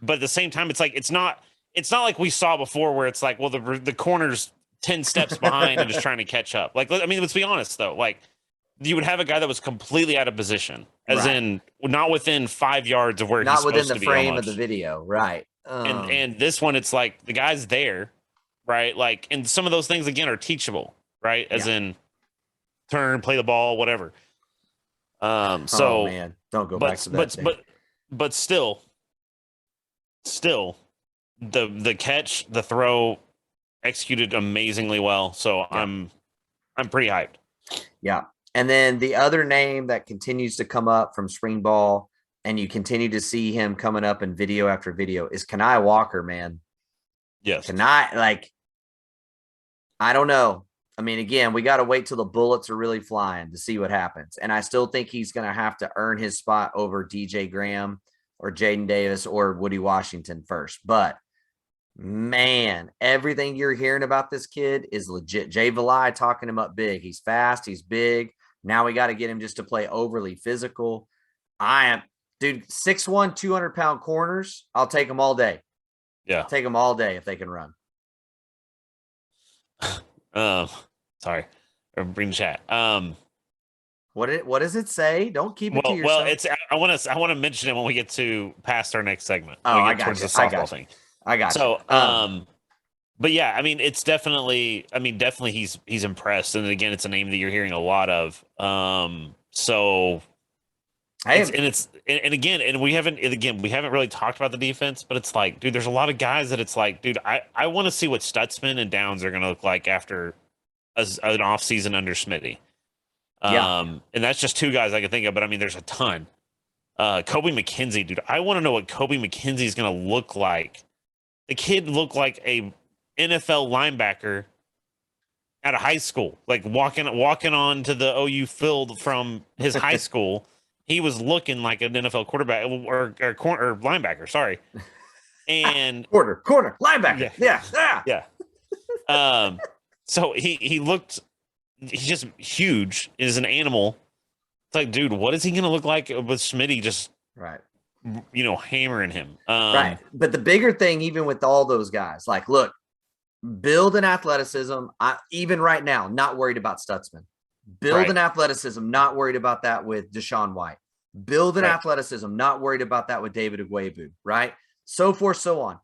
but at the same time, it's like it's not like we saw before where it's like, well, the corner's 10 steps behind and just trying to catch up. Like, I mean, let's be honest though. Like you would have a guy that was completely out of position, as in not within 5 yards of where he's supposed to be. Not within the frame of the video, right? And this one, it's like the guy's there, right? Like, and some of those things again are teachable, right? As in turn, play the ball, whatever. So man, don't go back to that. But still, the catch, the throw, executed amazingly well. So I'm pretty hyped. Yeah. And then the other name that continues to come up from spring ball, and you continue to see him coming up in video after video, is Kenai Walker, man. Yes. I don't know. I mean, again, we got to wait till the bullets are really flying to see what happens. And I still think he's going to have to earn his spot over DJ Graham or Jaden Davis or Woody Washington first. But man, everything you're hearing about this kid is legit. Jay Valai talking him up big. He's fast. He's big. Now we got to get him just to play overly physical. Dude, 6'1", 200-pound corners. I'll take them all day. Yeah. I'll take them all day if they can run. Sorry. Bring the chat. What does it say? Don't keep it to yourself. Well, it's I want to mention it when we get to past our next segment. Oh, I got you. I got you. But yeah, I mean, it's definitely. He's impressed, and again, it's a name that you're hearing a lot of. So. We haven't really talked about the defense, but it's like, dude, there's a lot of guys that it's like, dude, I want to see what Stutzman and Downs are going to look like after an offseason under Smitty. And that's just two guys I can think of, but I mean, there's a ton. Kobe McKenzie, dude, I want to know what Kobe McKenzie is going to look like. The kid looked like a NFL linebacker out of high school, like walking onto the OU field from his high school. He was looking like an NFL quarterback or linebacker. Sorry, and corner linebacker. Yeah. So he looked. He's just huge. Is an animal. It's like, dude, what is he going to look like with Smitty just right hammering him. Right. But the bigger thing, even with all those guys, like, look, build an athleticism. Even right now, not worried about Stutzman. Build an athleticism, not worried about that with Deshaun White. Build an athleticism, not worried about that with David Ugwebu, right? So forth, so on.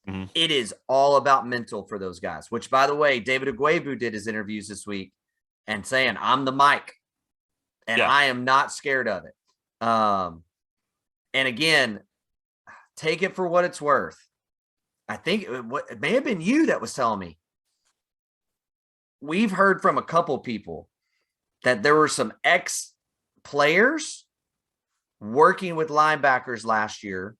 Mm-hmm. It is all about mental for those guys, which, by the way, David Ugwebu did his interviews this week and saying, I'm the Mike, and I am not scared of it. And again, take it for what it's worth. I think it may have been you that was telling me. We've heard from a couple people that there were some ex-players working with linebackers last year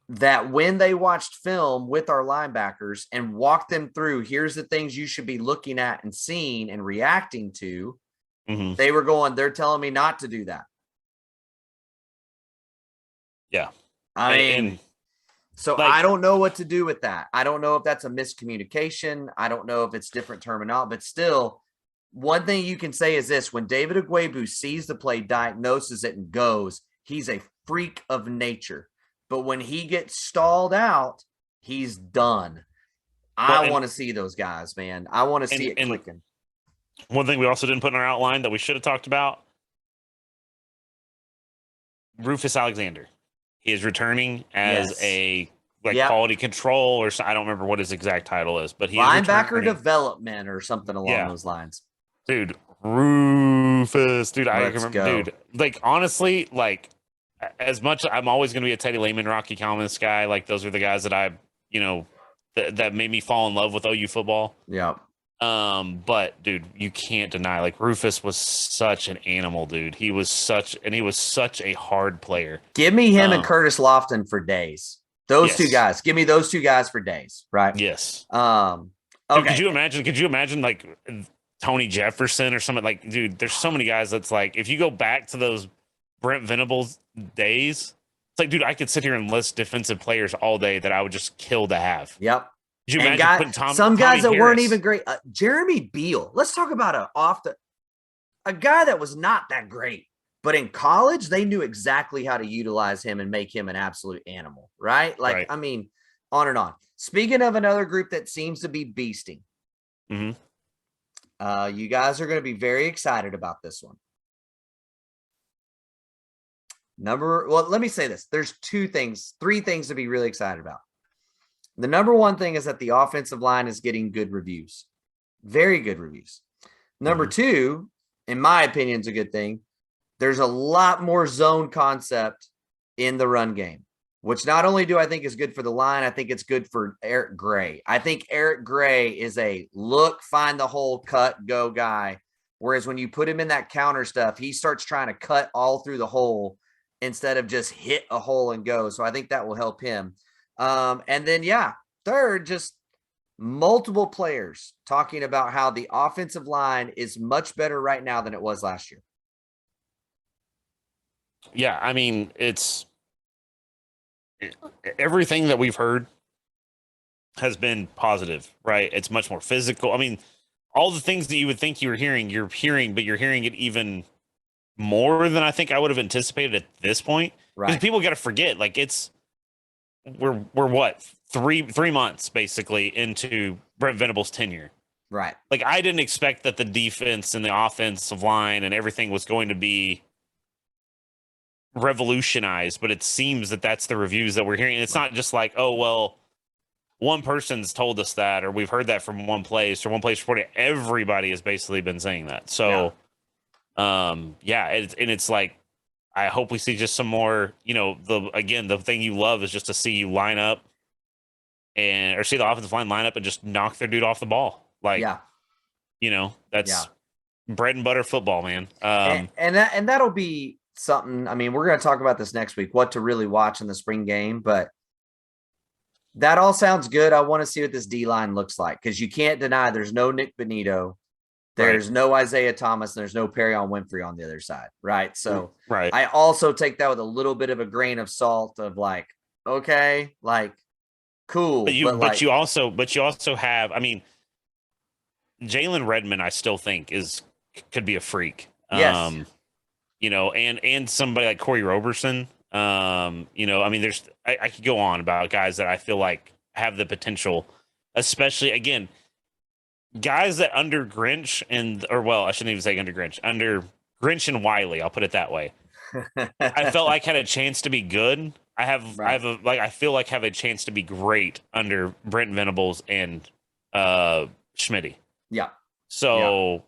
that when they watched film with our linebackers and walked them through, here's the things you should be looking at and seeing and reacting to, they were going, they're telling me not to do that. Yeah. I mean, I don't know what to do with that. I don't know if that's a miscommunication. I don't know if it's different terminology, but still, one thing you can say is this: when David Ugwebu sees the play, diagnoses it, and goes, he's a freak of nature. But when he gets stalled out, he's done. I want to see those guys, man. I want to see it clicking. One thing we also didn't put in our outline that we should have talked about: Rufus Alexander. He is returning as a quality control, or I don't remember what his exact title is, but he linebacker development or something along those lines. Dude, Rufus, dude, I Let's remember, go. dude. Like, honestly, like, as much I'm always going to be a Teddy Lehman, Rocky Calmus guy. Like, those are the guys that I, that made me fall in love with OU football. Yeah. But dude, you can't deny, like, Rufus was such an animal, dude. He was such a hard player. Give me him and Curtis Lofton for days. Those two guys. Give me those two guys for days, right? Yes. Okay. Dude, could you imagine like Tony Jefferson or something? Like, dude, there's so many guys that's like, if you go back to those Brent Venables days, it's like, dude, I could sit here and list defensive players all day that I would just kill to have. Yep. Did you imagine putting some guys Tommy that weren't Harris? even great. Jeremy Beal. Let's talk about a guy that was not that great, but in college they knew exactly how to utilize him and make him an absolute animal, right? Like, I mean, on and on. Speaking of another group that seems to be beasting, you guys are going to be very excited about this one. Let me say this. There's three things to be really excited about. The number one thing is that the offensive line is getting good reviews, very good reviews. Number two, in my opinion, is a good thing. There's a lot more zone concept in the run game, which not only do I think is good for the line, I think it's good for Eric Gray. I think Eric Gray is a look, find the hole, cut, go guy. Whereas when you put him in that counter stuff, he starts trying to cut all through the hole instead of just hit a hole and go. So I think that will help him. And then, third, just multiple players talking about how the offensive line is much better right now than it was last year. Yeah, I mean, it's everything that we've heard has been positive, right? It's much more physical. I mean, all the things that you would think you're hearing, but you're hearing it even more than I think I would have anticipated at this point. Because people got to forget, like, we're what, three months basically into Brent Venables' tenure. Right. Like, I didn't expect that the defense and the offensive line and everything was going to be revolutionized, but it seems that that's the reviews that we're hearing. It's not just like, oh, well, one person's told us that, or we've heard that from one place reporting. Everybody has basically been saying that. So, it's like, I hope we see just some more, the thing you love is just to see you line up or see the offensive line line up and just knock their dude off the ball. Like, that's bread and butter football, man. And that'll be something. I mean, we're going to talk about this next week, what to really watch in the spring game, but that all sounds good. I want to see what this D-line looks like, because you can't deny there's no Nick Benito. There's no Isaiah Thomas, and there's no Perrion Winfrey on the other side, right? So I also take that with a little bit of a grain of salt of like, okay, like, cool. But you also have, I mean, Jalen Redmond, I still think could be a freak. Yes. and somebody like Corey Roberson. I mean, I could go on about guys that I feel like have the potential, especially again, guys that under Grinch I shouldn't even say under Grinch, under Grinch and Wiley. I'll put it that way. I felt like had a chance to be good. I feel like have a chance to be great under Brent Venables and Schmitty. Yeah. So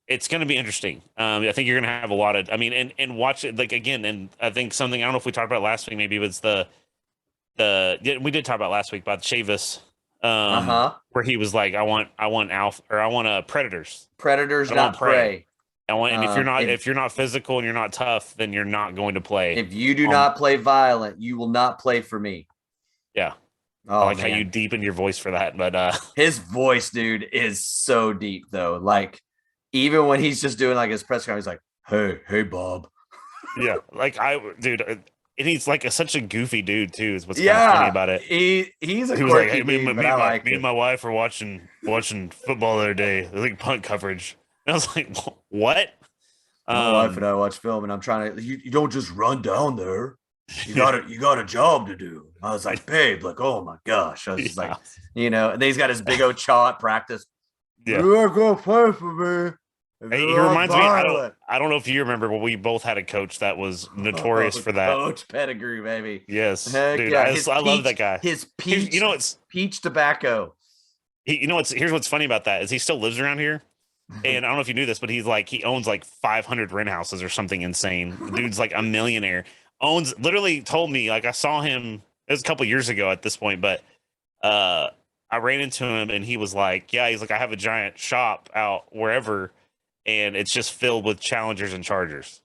it's going to be interesting. I think you're going to have a lot of, I mean, and watch it like again. And I think something, I don't know if we talked about last week, maybe it was we did talk about last week about Chavis, where he was like, I want alpha, or I want predators. Predators, not prey. And if you're not physical and you're not tough, then you're not going to play. If you do not play violent, you will not play for me. Yeah. Oh, I like how you deepen your voice for that, but his voice, dude, is so deep though. Like even when he's just doing like his press conference, he's like, "Hey, Bob." Yeah, like and he's like such a goofy dude too. Is what's kind of funny about it. He's a he was like, hey, dude, me and my wife were watching football the other day. It was like punt coverage. And I was like, what? My wife and I watch film, and I'm trying to. You don't just run down there. You got a job to do. I was like, babe, like, oh my gosh. I was just like, and then he's got his big old chaw at practice. Yeah. You are gonna play for me. Hey, he reminds me. I don't know if you remember, but we both had a coach that was notorious for that. Coach pedigree, baby. Yes, heck dude. Yeah. I love that guy. His peach, it's peach tobacco. Here's what's funny about that is he still lives around here. And I don't know if you knew this, but he owns like 500 rent houses or something insane. The dude's like a millionaire. Literally told me, like I saw him, it was a couple years ago at this point, but I ran into him and he was like, yeah, he's like, I have a giant shop out wherever and it's just filled with Challengers and Chargers.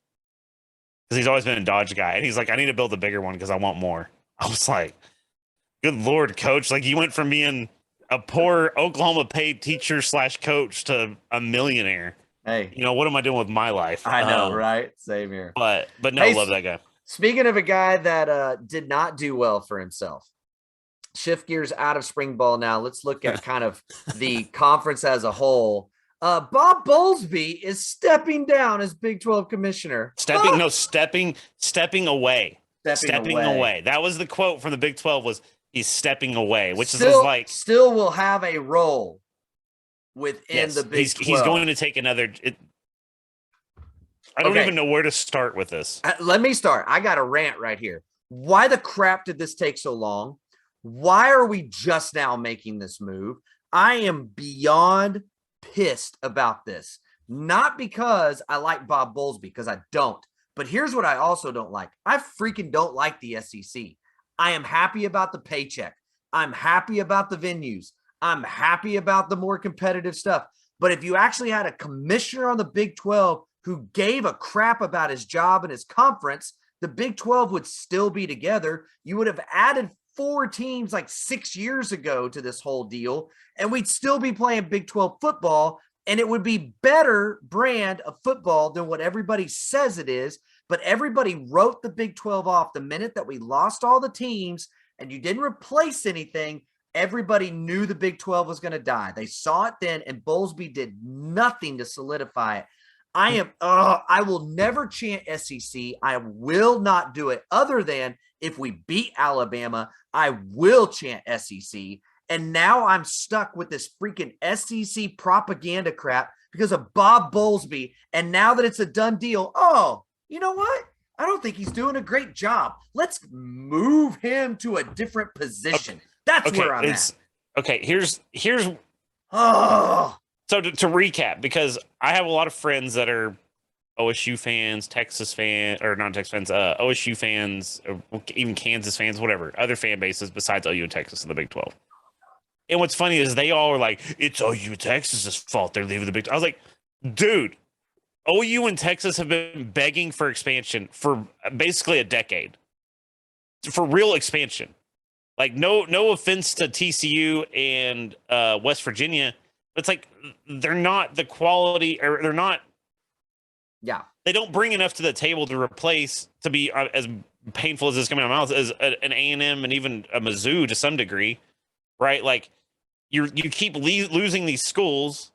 Because he's always been a Dodge guy. And he's like, I need to build a bigger one because I want more. I was like, good Lord, coach. Like you went from being a poor Oklahoma paid teacher / coach to a millionaire. Hey, what am I doing with my life? I know, right? Same here. But no, I love that guy. Speaking of a guy that did not do well for himself, shift gears out of spring ball now. Let's look at kind of the conference as a whole. Bob Bowlsby is stepping down as Big 12 commissioner. Stepping away. Stepping away. That was the quote from the Big 12 was he's stepping away, which is like still will have a role within the Big 12. He's going to take another. I don't even know where to start with this. Let me start. I got a rant right here. Why the crap did this take so long? Why are we just now making this move? I am beyond pissed about this. Not because I like Bob Bowlsby, because I don't. But here's what I also don't like. I freaking don't like the SEC. I am happy about the paycheck. I'm happy about the venues. I'm happy about the more competitive stuff. But if you actually had a commissioner on the Big 12 who gave a crap about his job and his conference, the Big 12 would still be together. You would have added 4 teams like 6 years ago to this whole deal, and we'd still be playing Big 12 football, and it would be better brand of football than what everybody says it is. But everybody wrote the Big 12 off the minute that we lost all the teams and you didn't replace anything. Everybody knew the Big 12 was going to die. They saw it then, and Bowlsby did nothing to solidify it. I will never chant SEC. I will not do it other than if we beat Alabama, I will chant SEC. And now I'm stuck with this freaking SEC propaganda crap because of Bob Bowlsby. And now that it's a done deal, you know what? I don't think he's doing a great job. Let's move him to a different position. That's where I'm at. Okay, here's oh. So to recap, because I have a lot of friends that are OSU fans, Texas fans, or not Texas fans, OSU fans, or even Kansas fans, whatever, other fan bases besides OU and Texas in the Big 12. And what's funny is they all are like, it's OU and Texas's fault they're leaving the Big 12. I was like, dude, OU and Texas have been begging for expansion for basically a decade. For real expansion. Like, no offense to TCU and West Virginia, but it's like they're not the quality, or they're not. Yeah. They don't bring enough to the table to replace, to be as painful as this coming out of my mouth, as an A&M and even a Mizzou to some degree, right? Like you keep losing these schools,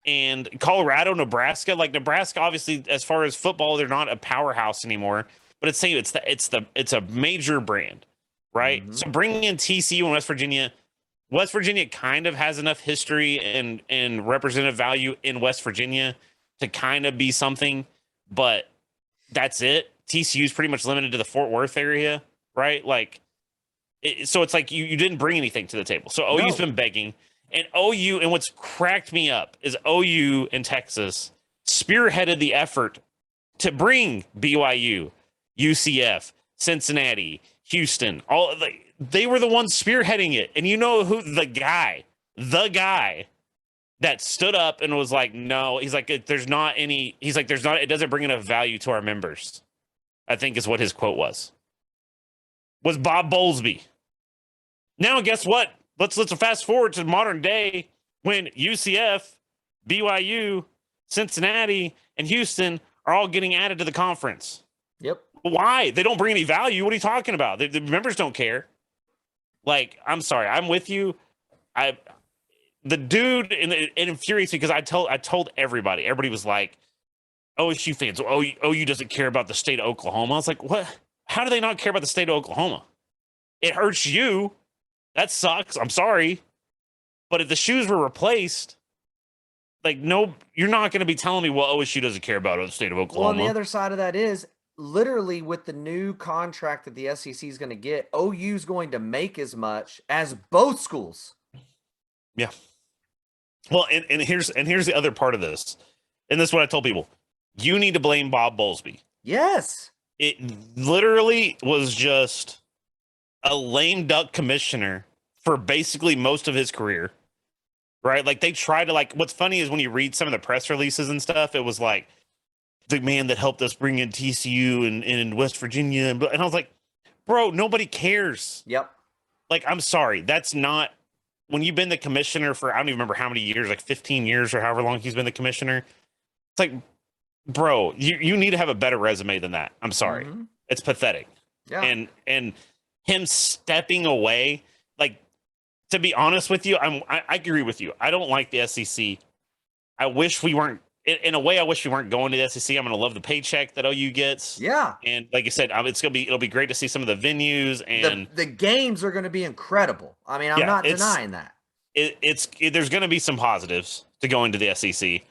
and Colorado, Nebraska. Like Nebraska, obviously, as far as football, they're not a powerhouse anymore. But it's a major brand, right? Mhm. So bringing in TCU and West Virginia kind of has enough history and representative value in West Virginia to kind of be something, but that's it. TCU is pretty much limited to the Fort Worth area, right? Like, so it's like you didn't bring anything to the table. So OU's been begging, and OU, and what's cracked me up is OU in Texas spearheaded the effort to bring BYU, UCF, Cincinnati, Houston, they were the ones spearheading it. And you know who the guy that stood up and was like, no, he's like, there's not, it doesn't bring enough value to our members, I think is what his quote was Bob Bowlsby. Now, guess what? Let's fast forward to modern day when UCF, BYU, Cincinnati, and Houston are all getting added to the conference. Yep. Why? They don't bring any value. What are you talking about? The members don't care. Like, I'm sorry. I'm with you. The dude, and it infuriates me because I told everybody. Everybody was like, OSU fans, OU doesn't care about the state of Oklahoma. I was like, what? How do they not care about the state of Oklahoma? It hurts you. That sucks. I'm sorry. But if the shoes were replaced, like, no, you're not going to be telling me, well, OSU doesn't care about the state of Oklahoma. Well, on the other side of that is, literally with the new contract that the SEC is going to get, OU is going to make as much as both schools. Yeah. Well, and here's the other part of this. And this is what I told people. You need to blame Bob Bowlsby. Yes. It literally was just a lame duck commissioner for basically most of his career. Right? Like, they try to, like, what's funny is when you read some of the press releases and stuff, it was like, the man that helped us bring in TCU and in West Virginia. And I was like, bro, nobody cares. Yep. Like, I'm sorry. That's not, when you've been the commissioner for, I don't even remember how many years, like 15 years or however long he's been the commissioner. It's like, bro, you need to have a better resume than that. I'm sorry. Mm-hmm. It's pathetic. Yeah. And him stepping away, like, to be honest with you, I agree with you. I don't like the SEC. I wish we weren't, in a way, I wish we weren't going to the SEC. I'm going to love the paycheck that OU gets. Yeah. And like you said, it'll be great to see some of the venues, and the games are going to be incredible. I mean, I'm not denying that. There's going to be some positives to going to the SEC,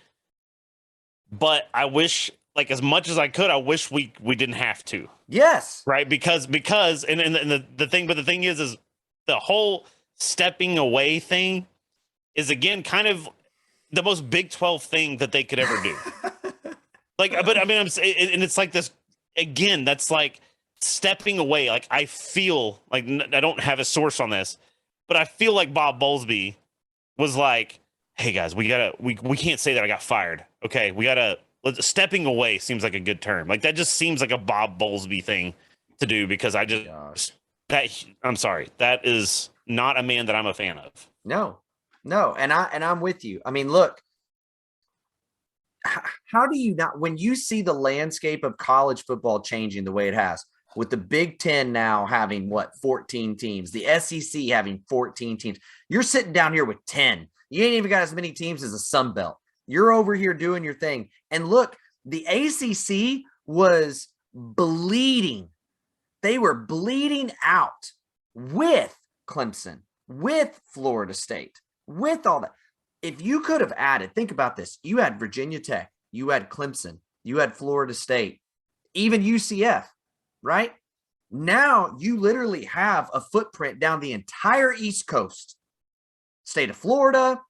but I wish, like, as much as I could, I wish we didn't have to. Yes. Right. Because the thing is the whole stepping away thing is, again, kind of the most Big 12 thing that they could ever do. Like, but I mean, and it's like this, again, that's like stepping away. Like, I feel like, I don't have a source on this, but I feel like Bob Bowlsby was like, hey guys, we can't say that I got fired. Okay. Stepping away seems like a good term. Like, that just seems like a Bob Bowlsby thing to do, because I'm sorry. That is not a man that I'm a fan of. No, and I'm with you. I mean, look, how do you not, when you see the landscape of college football changing the way it has, with the Big Ten now having 14 teams, the SEC having 14 teams, you're sitting down here with 10. You ain't even got as many teams as the Sun Belt. You're over here doing your thing. And look, the ACC was bleeding. They were bleeding out with Clemson, with Florida State, with all that. If you could have added, think about this. You had Virginia Tech, you had Clemson, you had Florida State, even UCF, right? Now you literally have a footprint down the entire East Coast. State of Florida,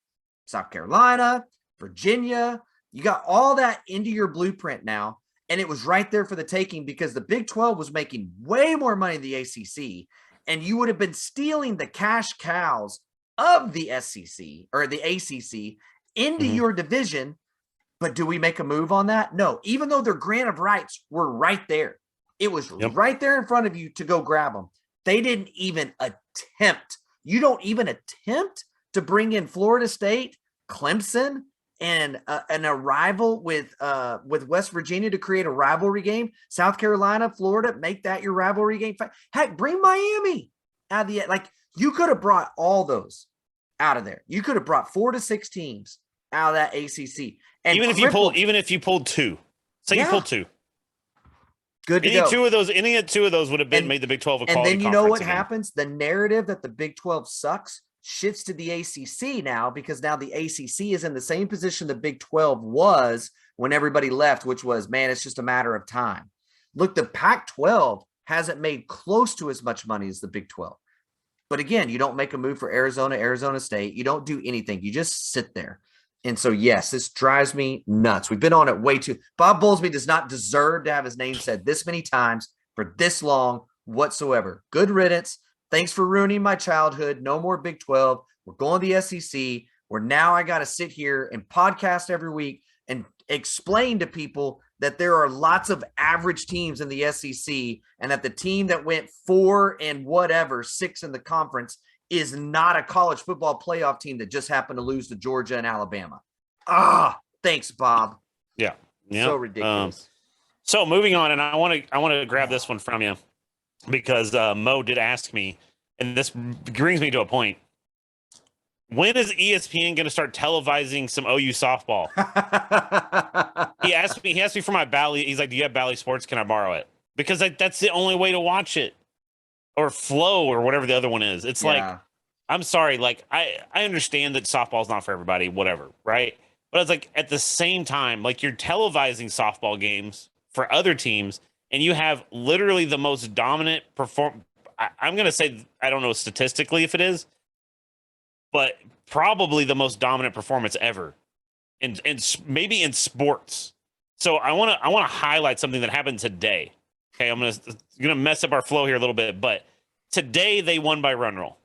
South Carolina, Virginia. You got all that into your blueprint now. And it was right there for the taking, because the Big 12 was making way more money than the ACC. And you would have been stealing the cash cows of the SEC or the ACC into your division. But do we make a move on that? No, even though their grant of rights were right there. It was right there in front of you to go grab them. They didn't even attempt. You don't even attempt to bring in Florida State, Clemson, and an arrival with West Virginia to create a rivalry game. South Carolina, Florida, make that your rivalry game. Heck, bring Miami out of the, like, you could have brought all those out of there. You could have brought 4 to 6 teams out of that ACC. And even if you pulled two, say you pulled two, good to go. Any two of those would have made the Big 12 a quality conference. And then you know what again. happens? The narrative that the Big 12 sucks shifts to the ACC now, because now the ACC is in the same position the Big 12 was when everybody left, which was, man, it's just a matter of time. Look, the Pac-12 hasn't made close to as much money as the Big 12. But again, you don't make a move for Arizona State. You don't do anything. You just sit there. And so, yes, this drives me nuts. We've been on it way too. Bob Bowlsby does not deserve to have his name said this many times for this long whatsoever. Good riddance. Thanks for ruining my childhood. No more Big 12. We're going to the SEC, where now I got to sit here and podcast every week and explain to people that there are lots of average teams in the SEC, and that the team that went 6 in the conference is not a college football playoff team that just happened to lose to Georgia and Alabama. Thanks, Bob. Yeah. So ridiculous. So moving on, and I want to grab this one from you, because Mo did ask me, and this brings me to a point. When is ESPN going to start televising some OU softball? He asked me for my Bally. He's like, do you have Bally Sports? Can I borrow it? Because that's the only way to watch it, or Flow, or whatever the other one is. It's like, I'm sorry. Like, I understand that softball's not for everybody, whatever. Right. But it's like, at the same time, like, you're televising softball games for other teams, and you have literally the most dominant I'm going to say, I don't know statistically if it is, but probably the most dominant performance ever, and maybe in sports. So I want to highlight something that happened today. Okay, I'm gonna mess up our flow here a little bit, but today they won by run roll.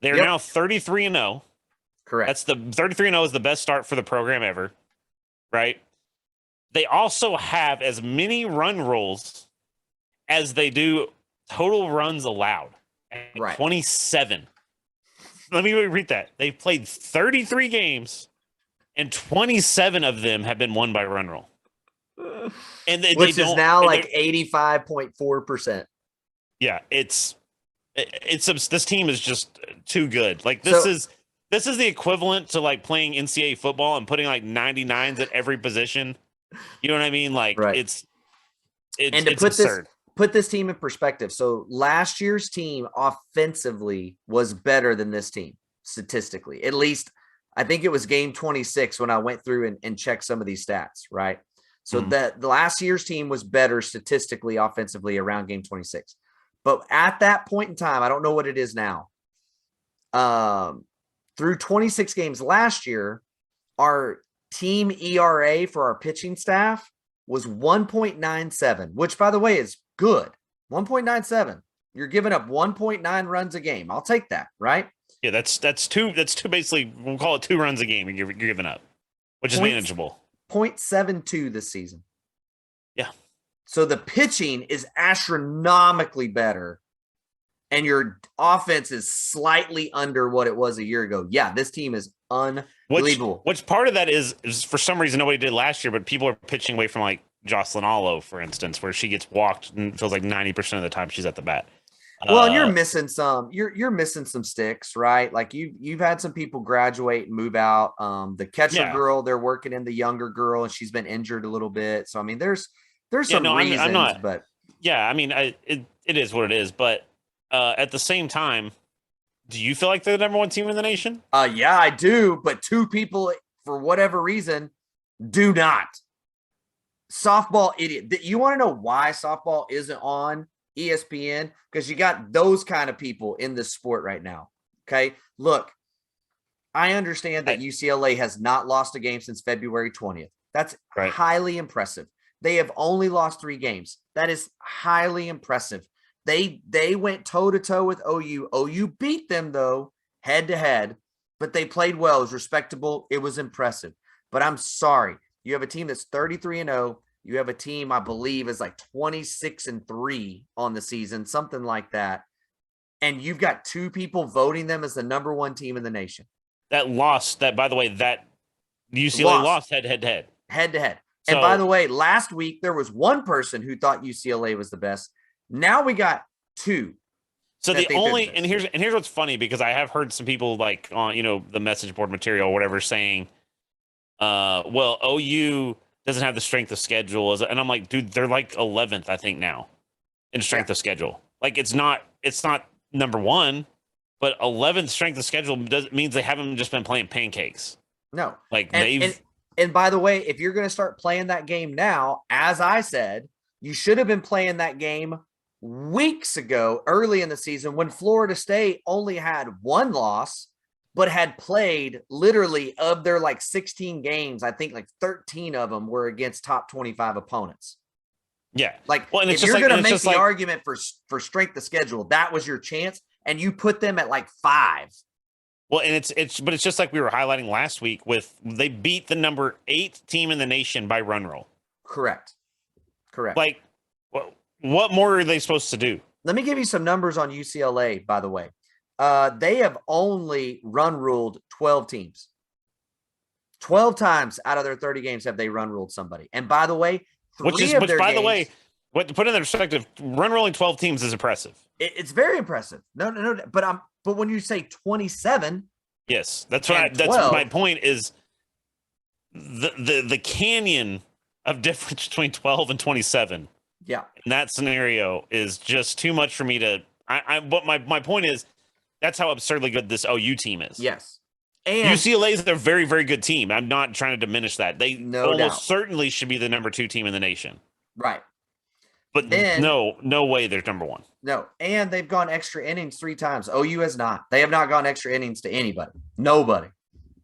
They're now 33-0. Correct. That's the 33-0 is the best start for the program ever, right? They also have as many run rolls as they do total runs allowed. Right. 27. Let me read that. They've played 33 games, and 27 of them have been won by run roll. And which is now like 85.4%. Yeah, it's this team is just too good. Like, this is the equivalent to like playing NCAA football and putting like 99s at every position. You know what I mean? Like, right. It's absurd. Put this team in perspective. So last year's team offensively was better than this team statistically. At least I think it was game 26 when I went through and checked some of these stats, right? So that the last year's team was better statistically offensively around game 26. But at that point in time, I don't know what it is now. Through 26 games last year, our team ERA for our pitching staff was 1.97, which, by the way, is good. 1.97. You're giving up 1.9 runs a game. I'll take that, right? Yeah, that's two basically, we'll call it 2 runs a game you're giving up, which is manageable. 0.72 this season. Yeah. So the pitching is astronomically better, and your offense is slightly under what it was a year ago. Yeah, this team is unbelievable. Which part of that is for some reason nobody did last year, but people are pitching away from like Jocelyn Allo, for instance, where she gets walked and feels like 90% of the time she's at the bat. Well, and you're missing some. You're missing some sticks, right? Like you've had some people graduate and move out. The catcher girl, they're working in the younger girl, and she's been injured a little bit. So I mean, there's some reasons, I'm not, but yeah, I mean, it is what it is. But at the same time, do you feel like they're the number 1 team in the nation? Yeah, I do. But 2 people, for whatever reason, do not. Softball idiot. You want to know why softball isn't on ESPN? Because you got those kind of people in this sport right now. Okay. Look, I understand that UCLA has not lost a game since February 20th. That's highly impressive. They have only lost 3 games. That is highly impressive. They went toe to toe with OU. OU beat them though, head to head, but they played well. It was respectable. It was impressive. But I'm sorry. You have a team that's 33-0. You have a team, I believe, is like 26-3 on the season, something like that. And you've got 2 people voting them as the number 1 team in the nation. That lost. That, by the way, that UCLA lost head to head. Head to head. And by the way, last week there was 1 person who thought UCLA was the best. Now we got 2. So the only and here's what's funny, because I have heard some people like on the message board material or whatever saying Well, OU doesn't have the strength of schedule, and I'm like, dude, they're like 11th, I think now in strength of schedule. Like it's not number one, but 11th strength of schedule means they haven't just been playing pancakes. No, like and by the way, if you're going to start playing that game now, as I said, you should have been playing that game weeks ago, early in the season, when Florida State only had one loss, but had played literally of their like 16 games, I think like 13 of them were against top 25 opponents. Yeah. Like, well, if you're going to make the argument for strength of schedule, that was your chance, and you put them at like 5. Well, and but it's just like we were highlighting last week with they beat the number 8 team in the nation by run roll. Correct. Like, what more are they supposed to do? Let me give you some numbers on UCLA, by the way. They have only run ruled 12 teams. 12 times out of their 30 games have they run ruled somebody. And by the way, to put in perspective, run rolling 12 teams is impressive. It's very impressive. No. But when you say 27, yes, that's my point is the canyon of difference between 12 and 27. Yeah, in that scenario is just too much for me to. But my point is that's how absurdly good this OU team is. Yes. And UCLA is a very, very good team. I'm not trying to diminish that. They certainly should be the number 2 team in the nation. Right. But then, no way they're number 1. No. And they've gone extra innings 3 times. OU has not. They have not gone extra innings to anybody. Nobody.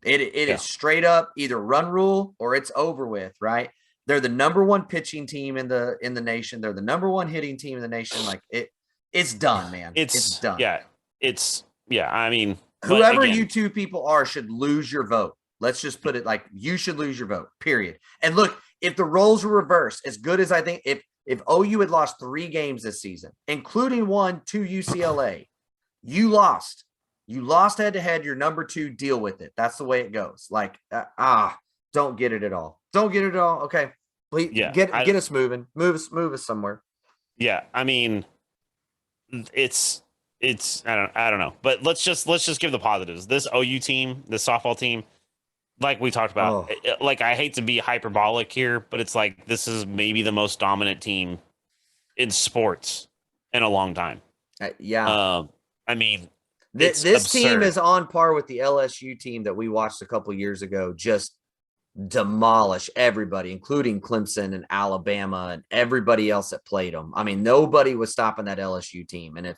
It is straight up either run rule or it's over with, right? They're the number 1 pitching team in the nation. They're the number 1 hitting team in the nation. Like it's done, man. It's done. Yeah. I mean, whoever you two people are should lose your vote. Let's just put it like you should lose your vote, period. And look, if the roles were reversed, as good as I think, if OU had lost 3 games this season, including one to UCLA, you lost. You lost head to head. You're number 2. Deal with it. That's the way it goes. Like, don't get it at all. Don't get it at all. Okay. Please get us moving. Move us somewhere. Yeah. I mean, it's I don't know, but let's just give the positives. This OU team, the softball team, like we talked about, like I hate to be hyperbolic here, but it's like this is maybe the most dominant team in sports in a long time. I mean, this team is on par with the LSU team that we watched a couple years ago. Just demolish everybody, including Clemson and Alabama and everybody else that played them. I mean, nobody was stopping that LSU team, and if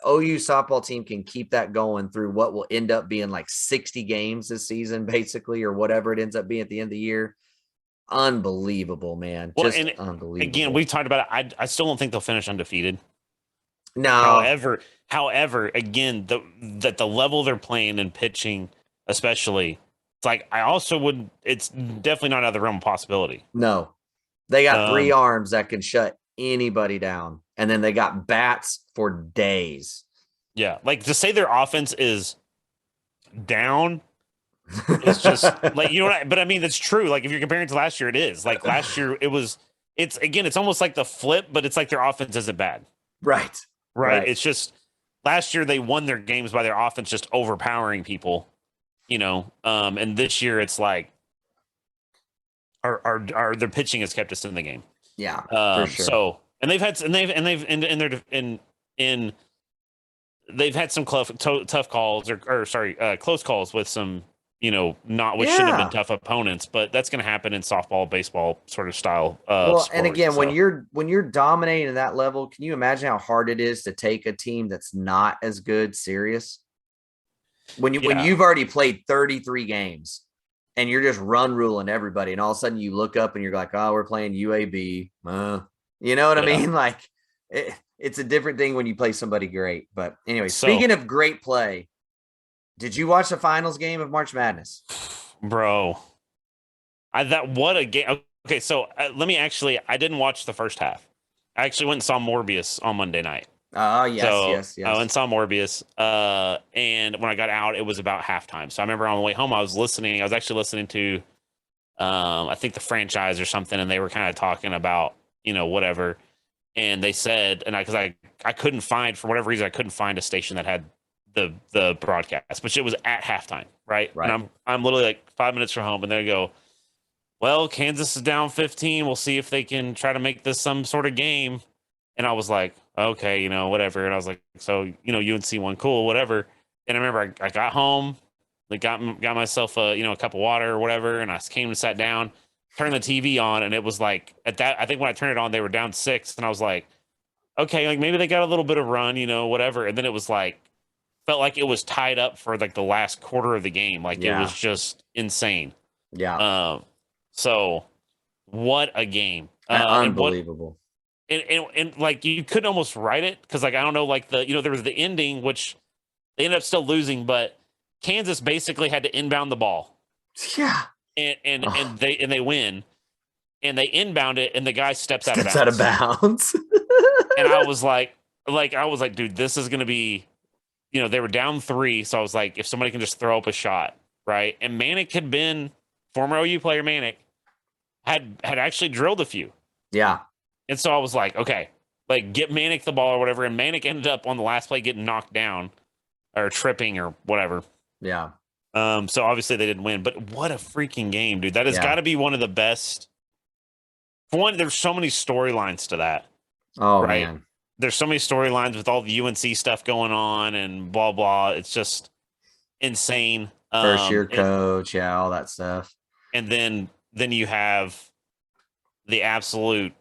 OU softball team can keep that going through what will end up being like 60 games this season, basically, or whatever it ends up being at the end of the year, unbelievable, man. Well, just unbelievable. Again, we talked about it. I still don't think they'll finish undefeated. No. However, again, the level they're playing and pitching, especially, it's like I also would. It's definitely not out of the realm of possibility. No, they got 3 arms that can shut anybody down, and then they got bats for days. Yeah, like to say their offense is down, it's just like, you know what? But I mean, it's true. Like if you're comparing to last year, it is like last year it's almost like the flip, but it's like their offense isn't bad. Right. It's just last year they won their games by their offense just overpowering people, and this year it's like their pitching has kept us in the game. Yeah, for sure. So, and they've had some tough calls close calls with some, not what should have been tough opponents, but that's going to happen in softball, baseball sort of style. Sport, and again, when you're dominating at that level, can you imagine how hard it is to take a team that's not as good serious? When you've already played 33 games and you're just run ruling everybody, and all of a sudden you look up and you're like, oh, we're playing UAB. You know what I mean? Like it's a different thing when you play somebody great. But anyway, speaking of great play, did you watch the finals game of March Madness? Bro, what a game. Okay, so I didn't watch the first half. I actually went and saw Morbius on Monday night. Oh, yes. I went and saw Morbius. And when I got out, it was about halftime. So I remember on the way home, I was actually listening to, I think the franchise or something, and they were kind of talking about, whatever. And they said, and because I couldn't find, for whatever reason, I couldn't find a station that had the broadcast, which it was at halftime, right? Right. And I'm literally like 5 minutes from home, and they go, well, Kansas is down 15. We'll see if they can try to make this some sort of game. And I was like, okay, whatever. And I was like, so, UNC won, cool, whatever. And I remember I got home, like got myself a cup of water or whatever, and I came and sat down, turned the TV on, and it was like at that. I think when I turned it on, they were down 6, and I was like, okay, like maybe they got a little bit of run, whatever. And then it was like felt like it was tied up for like the last quarter of the game, like it was just insane. Yeah. So what a game! Unbelievable. And like you couldn't almost write it because like I don't know, like there was the ending which they ended up still losing, but Kansas basically had to inbound the ball. Yeah. And they win, and they inbound it, and the guy steps out of bounds. And I was like, dude, this is gonna be, they were down 3, so I was like, if somebody can just throw up a shot, right? And Manic had been former OU player. Manic had actually drilled a few. Yeah. And so I was like, okay, like get Manic the ball or whatever. And Manic ended up on the last play getting knocked down or tripping or whatever. Yeah. So obviously they didn't win, but what a freaking game, dude. That has got to be one of the best. For one, there's so many storylines to that. Oh, right? Man. There's so many storylines with all the UNC stuff going on and blah, blah. It's just insane. First year coach. Yeah. All that stuff. And then you have the absolute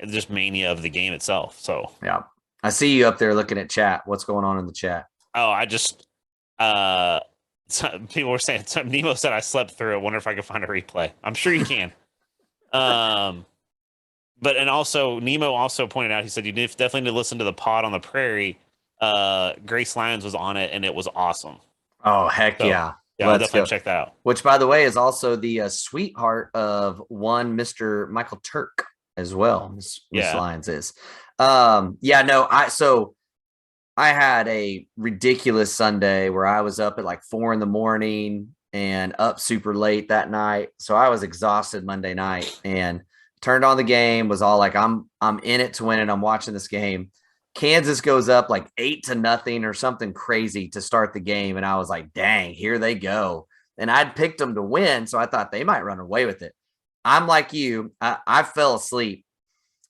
just mania of the game itself. So yeah, I see you up there looking at chat. What's going on in the chat? Oh, I just people were saying Nemo said I slept through it. Wonder if I can find a replay. I'm sure you can. But and also Nemo also pointed out, he said you definitely need to listen to the pod on the prairie. Grace Lyons was on it and it was awesome. Oh heck yeah. Yeah, I'll definitely check that out. Which, by the way, is also the sweetheart of one Mr. Michael Turk as well. Miss Lyons is. I had a ridiculous Sunday where I was up at like 4 a.m. and up super late that night. So I was exhausted Monday night and turned on the game, was all like, I'm in it to win it. I'm watching this game. Kansas goes up like 8-0 or something crazy to start the game. And I was like, dang, here they go. And I'd picked them to win. So I thought they might run away with it. I'm like you, I fell asleep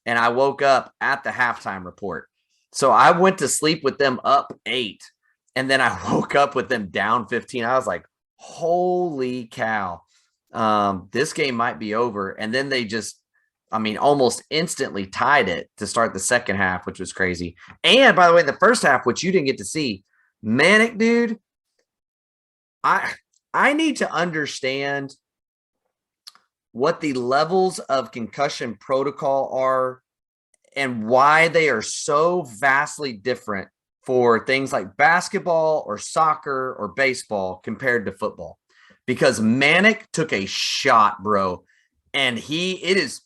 and I woke up at the halftime report. So I went to sleep with them up 8 and then I woke up with them down 15. I was like, holy cow. This game might be over. And then they just, almost instantly tied it to start the second half, which was crazy. And by the way, in the first half, which you didn't get to see, Manic, dude, I need to understand what the levels of concussion protocol are and why they are so vastly different for things like basketball or soccer or baseball compared to football. Because Manic took a shot, bro, and it is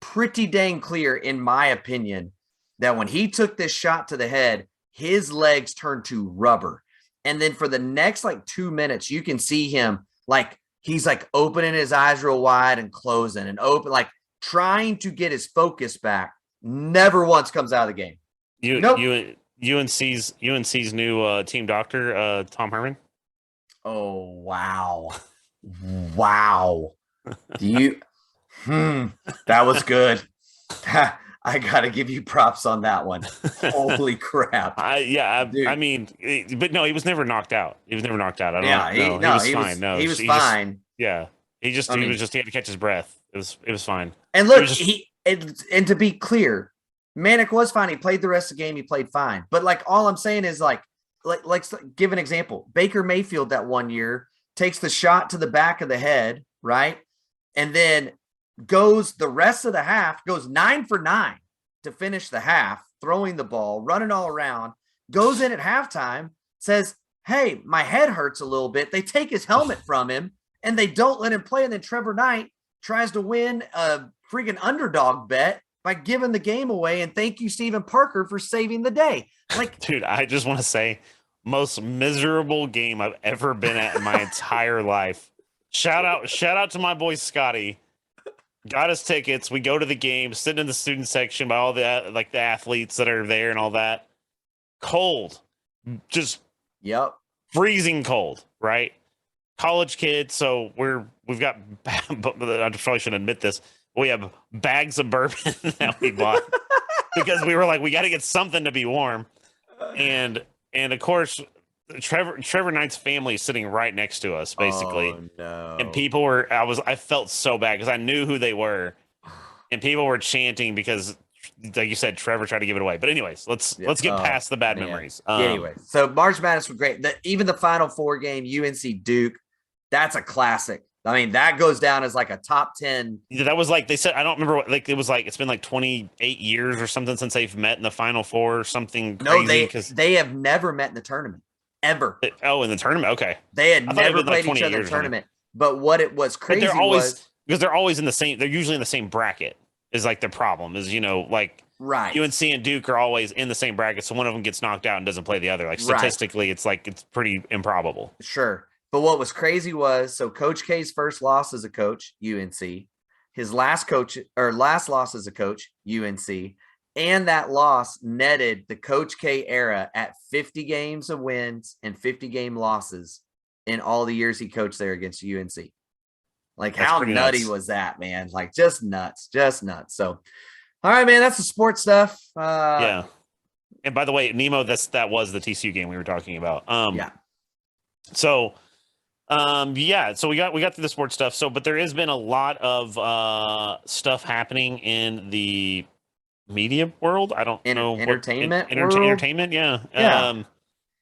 pretty dang clear, in my opinion, that when he took this shot to the head, his legs turned to rubber. And then for the next 2 minutes, you can see him he's opening his eyes real wide and closing and open, trying to get his focus back. Never once comes out of the game. UNC's new team doctor, Tom Herman. Oh, wow. Wow. That was good. I got to give you props on that one. Holy crap. But no, he was never knocked out. He was fine. He was fine. He had to catch his breath. It was fine. And look, and to be clear, Manic was fine. He played the rest of the game. He played fine. But all I'm saying is give an example. Baker Mayfield that one year takes the shot to the back of the head, right? And then goes the rest of the half, goes 9 for 9 to finish the half, throwing the ball, running all around, goes in at halftime, says, hey, my head hurts a little bit. They take his helmet from him and they don't let him play. And then Trevor Knight tries to win a freaking underdog bet by giving the game away. And thank you, Stephen Parker, for saving the day. Dude, I just want to say, most miserable game I've ever been at in my entire life. Shout out to my boy Scotty. Got us tickets. We go to the game, sitting in the student section by all the the athletes that are there and all that. Cold, just Yep. freezing cold, right? College kids, so we've got I probably shouldn't admit this. We have bags of bourbon that we bought because we were like, we got to get something to be warm. And of course, Trevor Knight's family is sitting right next to us, basically. Oh no. And people were I felt so bad because I knew who they were. And people were chanting because, like you said, Trevor tried to give it away. But anyways, let's get past the bad memories. Anyway, so March Madness was great. Even the Final Four game, UNC Duke, that's a classic. I mean, that goes down as like a top 10. That was like they said. I don't remember what. Like it was like it's been like 28 years or something since they've met in the Final Four or something. Crazy, No, they have never met in the tournament ever. Oh, in the tournament, okay. They had never played each other in the tournament. But what it was crazy was because they're always in the same. They're usually in the same bracket. Is like the problem is like right. UNC and Duke are always in the same bracket, so one of them gets knocked out and doesn't play the other. Like statistically, it's pretty improbable. Sure. But what was crazy was, so Coach K's first loss as a coach, UNC, his last loss as a coach, UNC, and that loss netted the Coach K era at 50 games of wins and 50 game losses in all the years he coached there against UNC. Like, that's how nutty nuts. Was that, man? Like, just nuts. So, all right, man, that's the sports stuff. Yeah. And by the way, Nemo, that was the TCU game we were talking about. Yeah. So, so we got through the sports stuff. So, but there has been a lot of stuff happening in the media world. I don't know entertainment. Entertainment, yeah. Yeah.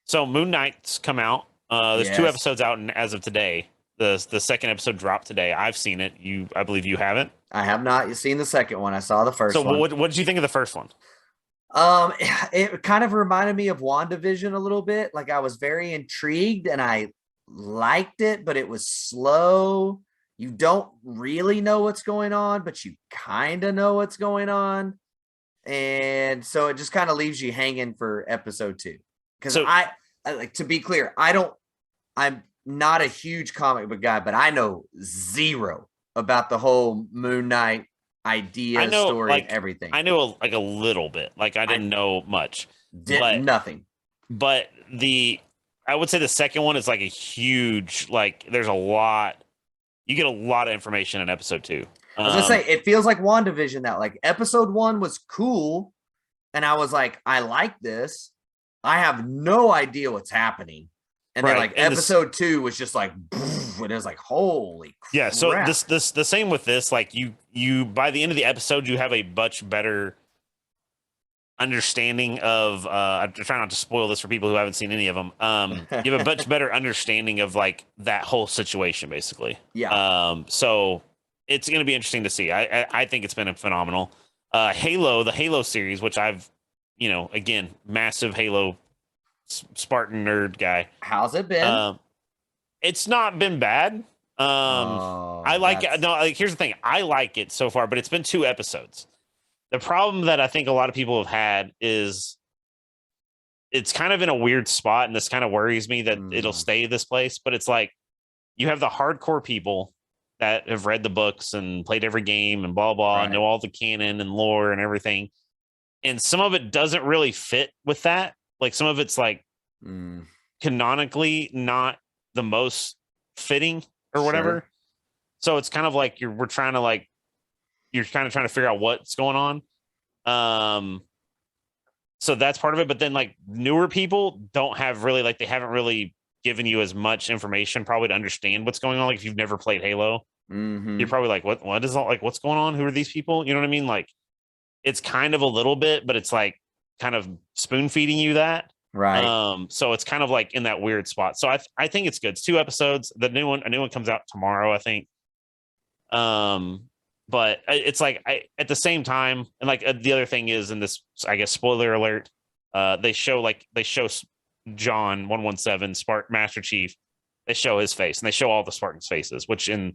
So Moon Knight's come out. There's 2 episodes out, and as of today, the second episode dropped today. I've seen it. I believe you haven't. I have not seen the second one. I saw the first one. So what did you think of the first one? It kind of reminded me of WandaVision a little bit. Like, I was very intrigued and I liked it, but it was slow. You don't really know what's going on, but you kind of know what's going on. And so it just kind of leaves you hanging for episode 2. Because I like, to be clear, I'm not a huge comic book guy, but I know zero about the whole Moon Knight idea, story, and everything. I know a little bit. Like, I didn't know much. Nothing. But I would say the second one is like a huge, like, there's a lot. You get a lot of information in episode 2. I was gonna say, it feels like WandaVision that, like, episode 1 was cool, and I was like, I like this. I have no idea what's happening. And then, like, and episode 2 was just like, and it was like, holy crap. Yeah, so this the same with this. Like, you by the end of the episode, you have a much better understanding of I'm trying not to spoil this for people who haven't seen any of them. You have a much better understanding of, like, that whole situation, basically. Yeah. So it's going to be interesting to see. I think it's been phenomenal. The Halo series, which I've, again, massive Halo Spartan nerd guy. How's it been? It's not been bad. I like it. No, like, here's the thing. I like it so far, but it's been 2 episodes. The problem that I think a lot of people have had is it's kind of in a weird spot, and this kind of worries me that it'll stay this place. But it's like, you have the hardcore people that have read the books and played every game and blah, blah, and know all the canon and lore and everything. And some of it doesn't really fit with that. Like, some of it's like canonically not the most fitting or whatever. Sure. So it's kind of like we're trying to, like, you're kind of trying to figure out what's going on. So that's part of it. But then, like, newer people don't have really, like, they haven't really given you as much information probably to understand what's going on. Like, if you've never played Halo, you're probably like, what is all, like, what's going on? Who are these people? You know what I mean? Like, it's kind of a little bit, but it's like kind of spoon feeding you that. Right. So it's kind of like in that weird spot. So I think it's good. It's 2 episodes. A new one comes out tomorrow, I think. But it's like, at the same time, and like the other thing is, in this, I guess, spoiler alert, they show John 117, Spartan Master Chief. They show his face, and they show all the Spartans' faces, which in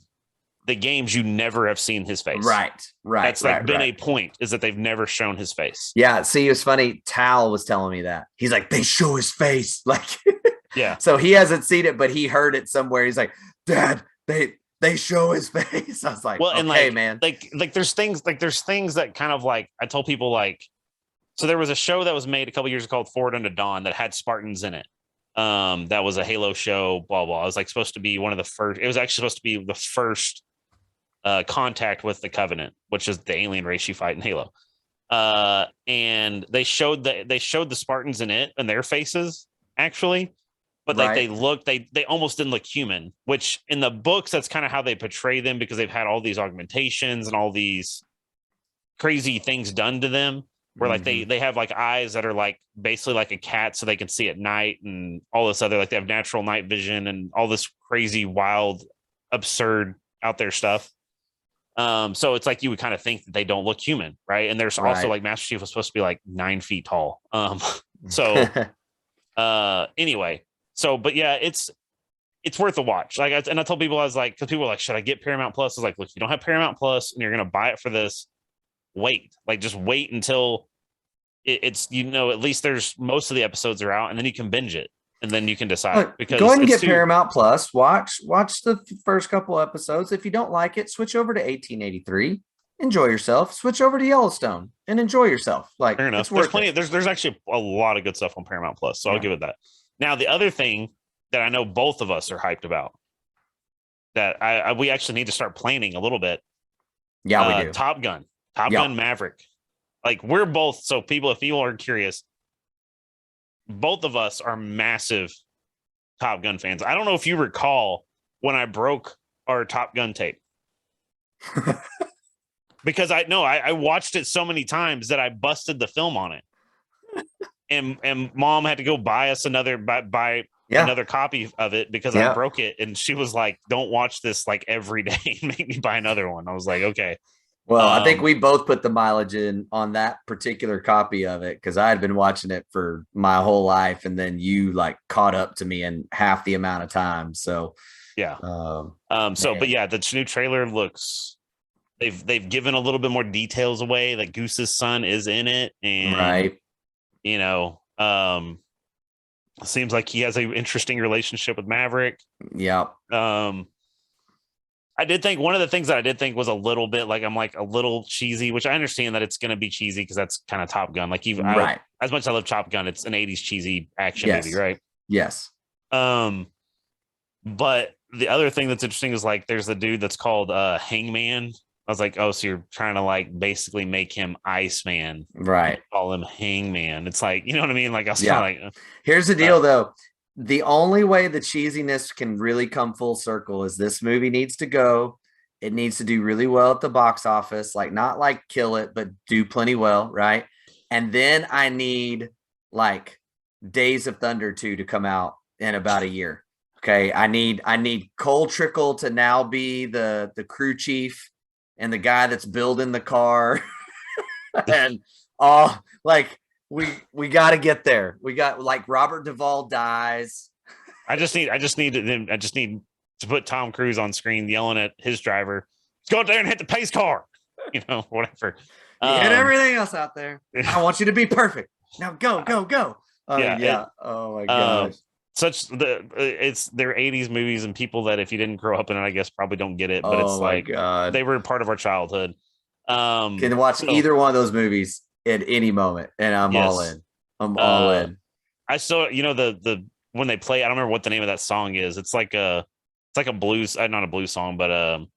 the games you never have seen his face. Right. That's been a point, is that they've never shown his face. Yeah. See, it was funny. Tal was telling me that. He's like, they show his face. Like, yeah. So he hasn't seen it, but he heard it somewhere. He's like, Dad, they show his face. I was like, well, and okay, man. Like there's things that kind of, like, I told people, like, so there was a show that was made a couple years ago called Forward Unto Dawn that had Spartans in it. That was a Halo show, blah blah. It was like supposed to be one of the first. It was actually supposed to be the first contact with the Covenant, which is the alien race you fight in Halo. And they showed the Spartans in it and their faces actually, but like they almost didn't look human, which in the books that's kind of how they portray them, because they've had all these augmentations and all these crazy things done to them, where like they have like eyes that are like basically like a cat so they can see at night, and all this other, like they have natural night vision and all this crazy, wild, absurd out there stuff. So it's like you would kind of think that they don't look human, right? And there's also like Master Chief was supposed to be like 9 feet tall. So anyway, so but yeah, it's worth a watch. Like, and I told people, I was like, because people were like, should I get Paramount Plus? I was like, look, if you don't have Paramount Plus and you're gonna buy it for this, wait. Like, just wait until it's at least there's most of the episodes are out, and then you can binge it, and then you can decide. Look, because go ahead and get Paramount Plus. Watch the first couple episodes. If you don't like it, switch over to 1883. Enjoy yourself. Switch over to Yellowstone and enjoy yourself. Like, fair enough. There's plenty. There's actually a lot of good stuff on Paramount Plus, so I'll give it that. Now, the other thing that I know both of us are hyped about, that we actually need to start planning a little bit. Yeah, we do. Top Gun Maverick. Like, we're both. So if people are curious, both of us are massive Top Gun fans. I don't know if you recall when I broke our Top Gun tape. Because I watched it so many times that I busted the film on it. And mom had to go buy us another copy of it because I broke it, and she was like, don't watch this like every day and make me buy another one. I was like, okay. Well, I think we both put the mileage in on that particular copy of it, because I had been watching it for my whole life, and then you like caught up to me in half the amount of time. So yeah. But yeah, the new trailer looks, they've given a little bit more details away that Goose's son is in it, and seems like he has an interesting relationship with Maverick. Yeah. I did think one of the things that I did think was a little bit like, I'm like a little cheesy, which I understand that it's going to be cheesy because that's kind of Top Gun. Like, as much as I love Top Gun, it's an 80s cheesy action movie, right? Yes. But the other thing that's interesting is like, there's a dude that's called Hangman. I was like, oh, so you're trying to like basically make him Iceman, right? Call him Hangman. It's like, you know what I mean? Like, I was kind of like, here's the deal though. The only way the cheesiness can really come full circle is this movie needs to go. It needs to do really well at the box office, like not like kill it, but do plenty well, right? And then I need like Days of Thunder 2 to come out in about a year. Okay, I need Cole Trickle to now be the crew chief and the guy that's building the car, and like. We got to get there. We got like Robert Duvall dies. I just need to put Tom Cruise on screen yelling at his driver, "Let's go out there and hit the pace car," whatever. Hit everything else out there. I want you to be perfect. Now go. Yeah. Oh my gosh. It's their 80s movies, and people that if you didn't grow up in it, I guess probably don't get it. But it's like, God, they were part of our childhood. Can watch either one of those movies at any moment, and I'm all in. I'm all in. I saw, the when they play, I don't remember what the name of that song is. It's like a blues, not a blues song, but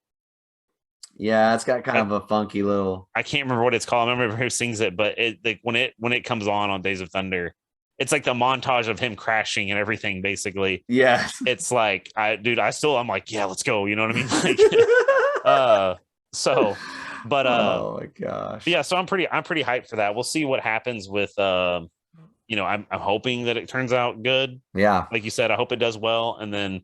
yeah, it's got kind of a funky little. I can't remember what it's called. I remember who sings it, but when it comes on Days of Thunder, it's like the montage of him crashing and everything. Basically, yeah. It's like, I'm like, yeah, let's go. You know what I mean? Like, But oh my gosh, yeah. So I'm pretty hyped for that. We'll see what happens with I'm hoping that it turns out good. Yeah, like you said, I hope it does well. And then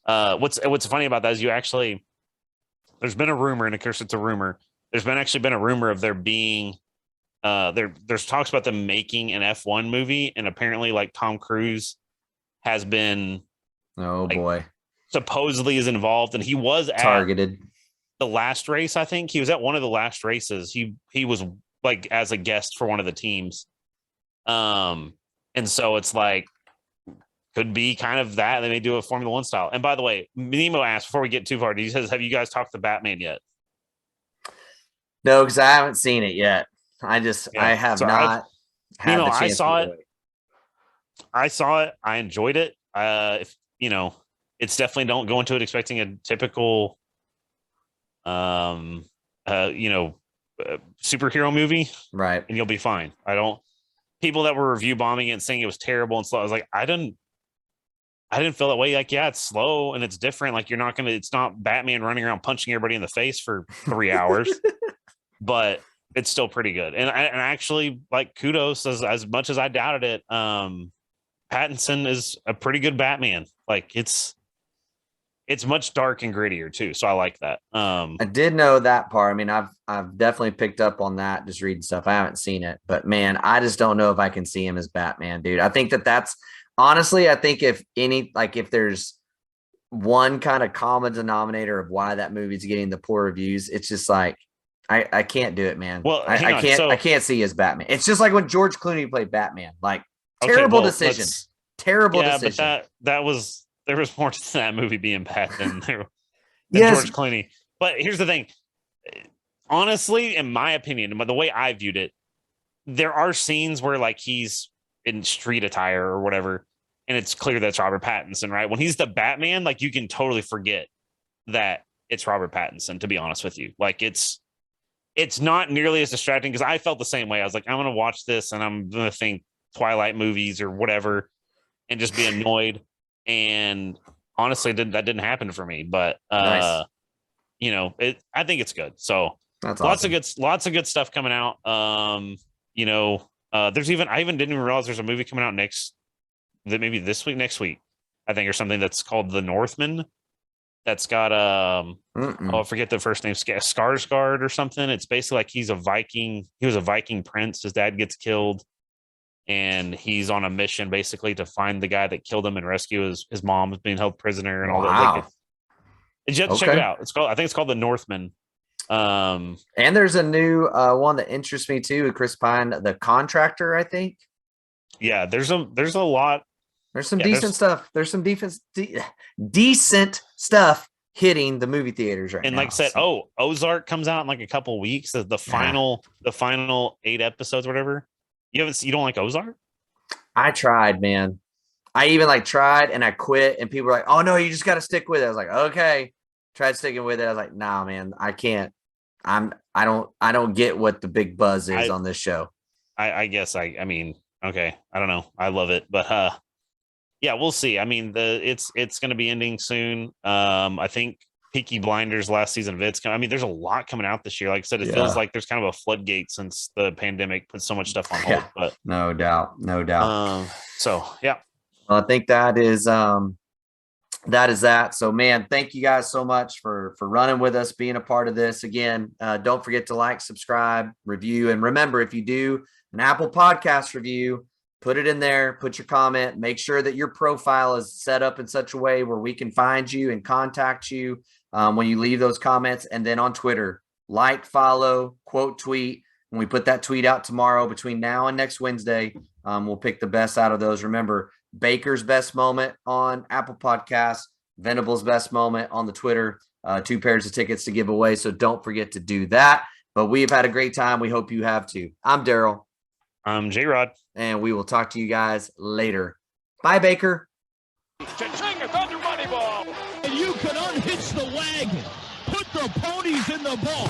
what's funny about that is there's been a rumor, and of course it's a rumor. There's been a rumor of there being there's talks about them making an F1 movie, and apparently like Tom Cruise has been boy supposedly is involved, and he was targeted. The last race, I think he was at one of the last races. He was like as a guest for one of the teams. And so it's like, could be kind of that. They may do a Formula One style. And by the way, Nemo asked before we get too far, he says, have you guys talked to Batman yet? No, because I haven't seen it yet. I have not had the chance. I saw it. I saw it. I enjoyed it. If it's definitely don't go into it expecting a typical, superhero movie, Right. and you'll be fine. People that were review bombing it and saying it was terrible and slow. I was like, I didn't feel that way. Like, yeah, it's slow and it's different. Like, it's not Batman running around punching everybody in the face for 3 hours, but it's still pretty good. And I actually, like, kudos, as much as I doubted it. Pattinson is a pretty good Batman. Like, it's much dark and grittier too. So I like that. I did know that part. I mean, I've definitely picked up on that just reading stuff. I haven't seen it, but man, I just don't know if I can see him as Batman, dude. I think that's honestly, I think if there's one kind of common denominator of why that movie's getting the poor reviews, it's just like I can't do it, man. Well, I can't see as Batman. It's just like when George Clooney played Batman. Like, terrible decision. Terrible decision. But that was, there was more to that movie being bad than yes. George Clooney. But here's the thing. Honestly, in my opinion, the way I viewed it, there are scenes where, like, he's in street attire or whatever, and it's clear that's Robert Pattinson, right? When he's the Batman, like, you can totally forget that it's Robert Pattinson, to be honest with you. Like, it's not nearly as distracting, because I felt the same way. I was like, I'm going to watch this and I'm going to think Twilight movies or whatever and just be annoyed. And honestly, that didn't happen for me. But Nice. I think it's good. So That's lots awesome. of good stuff coming out. I even didn't even realize there's a movie coming out next week, I think, or something that's called The Northman. That's got I forget the first name, Skarsgård or something. It's basically like he's a Viking. He was a Viking prince. His dad gets killed, and he's on a mission basically to find the guy that killed him and rescue his mom who's being held prisoner and all that. Like, you have to check it out. I think it's called The Northman. And there's a new one that interests me too, with Chris Pine, The Contractor, I think. Yeah, there's a lot. There's some decent stuff. There's some decent stuff hitting the movie theaters right now. And like I said, Ozark comes out in like a couple weeks. The final 8 episodes, whatever. You don't like Ozark? I tried, man. I even tried and I quit, and people were like, "Oh no, you just got to stick with it." I was like, "Okay." Tried sticking with it. I was like, "Nah, man, I can't. I don't get what the big buzz is on this show." I guess I mean, okay, I don't know. I love it, but yeah, we'll see. I mean, it's going to be ending soon. I think Peaky Blinders last season of it's coming. I mean, there's a lot coming out this year. Like I said, it feels like there's kind of a floodgate since the pandemic put so much stuff on hold. But no doubt. So yeah, well, I think that is that. So, man, thank you guys so much for running with us, being a part of this. Again, don't forget to like, subscribe, review, and remember, if you do an Apple Podcast review, put it in there, put your comment, make sure that your profile is set up in such a way where we can find you and contact you when you leave those comments. And then on Twitter, like, follow, quote, tweet. When we put that tweet out tomorrow, between now and next Wednesday, we'll pick the best out of those. Remember, Baker's best moment on Apple Podcasts, Venable's best moment on the Twitter, 2 pairs of tickets to give away. So don't forget to do that. But we have had a great time. We hope you have too. I'm Daryl. I'm J-Rod. And we will talk to you guys later. Bye, Baker. Cha-ching, it's on your money ball. And you can unhitch the wagon. Put the ponies in the ball.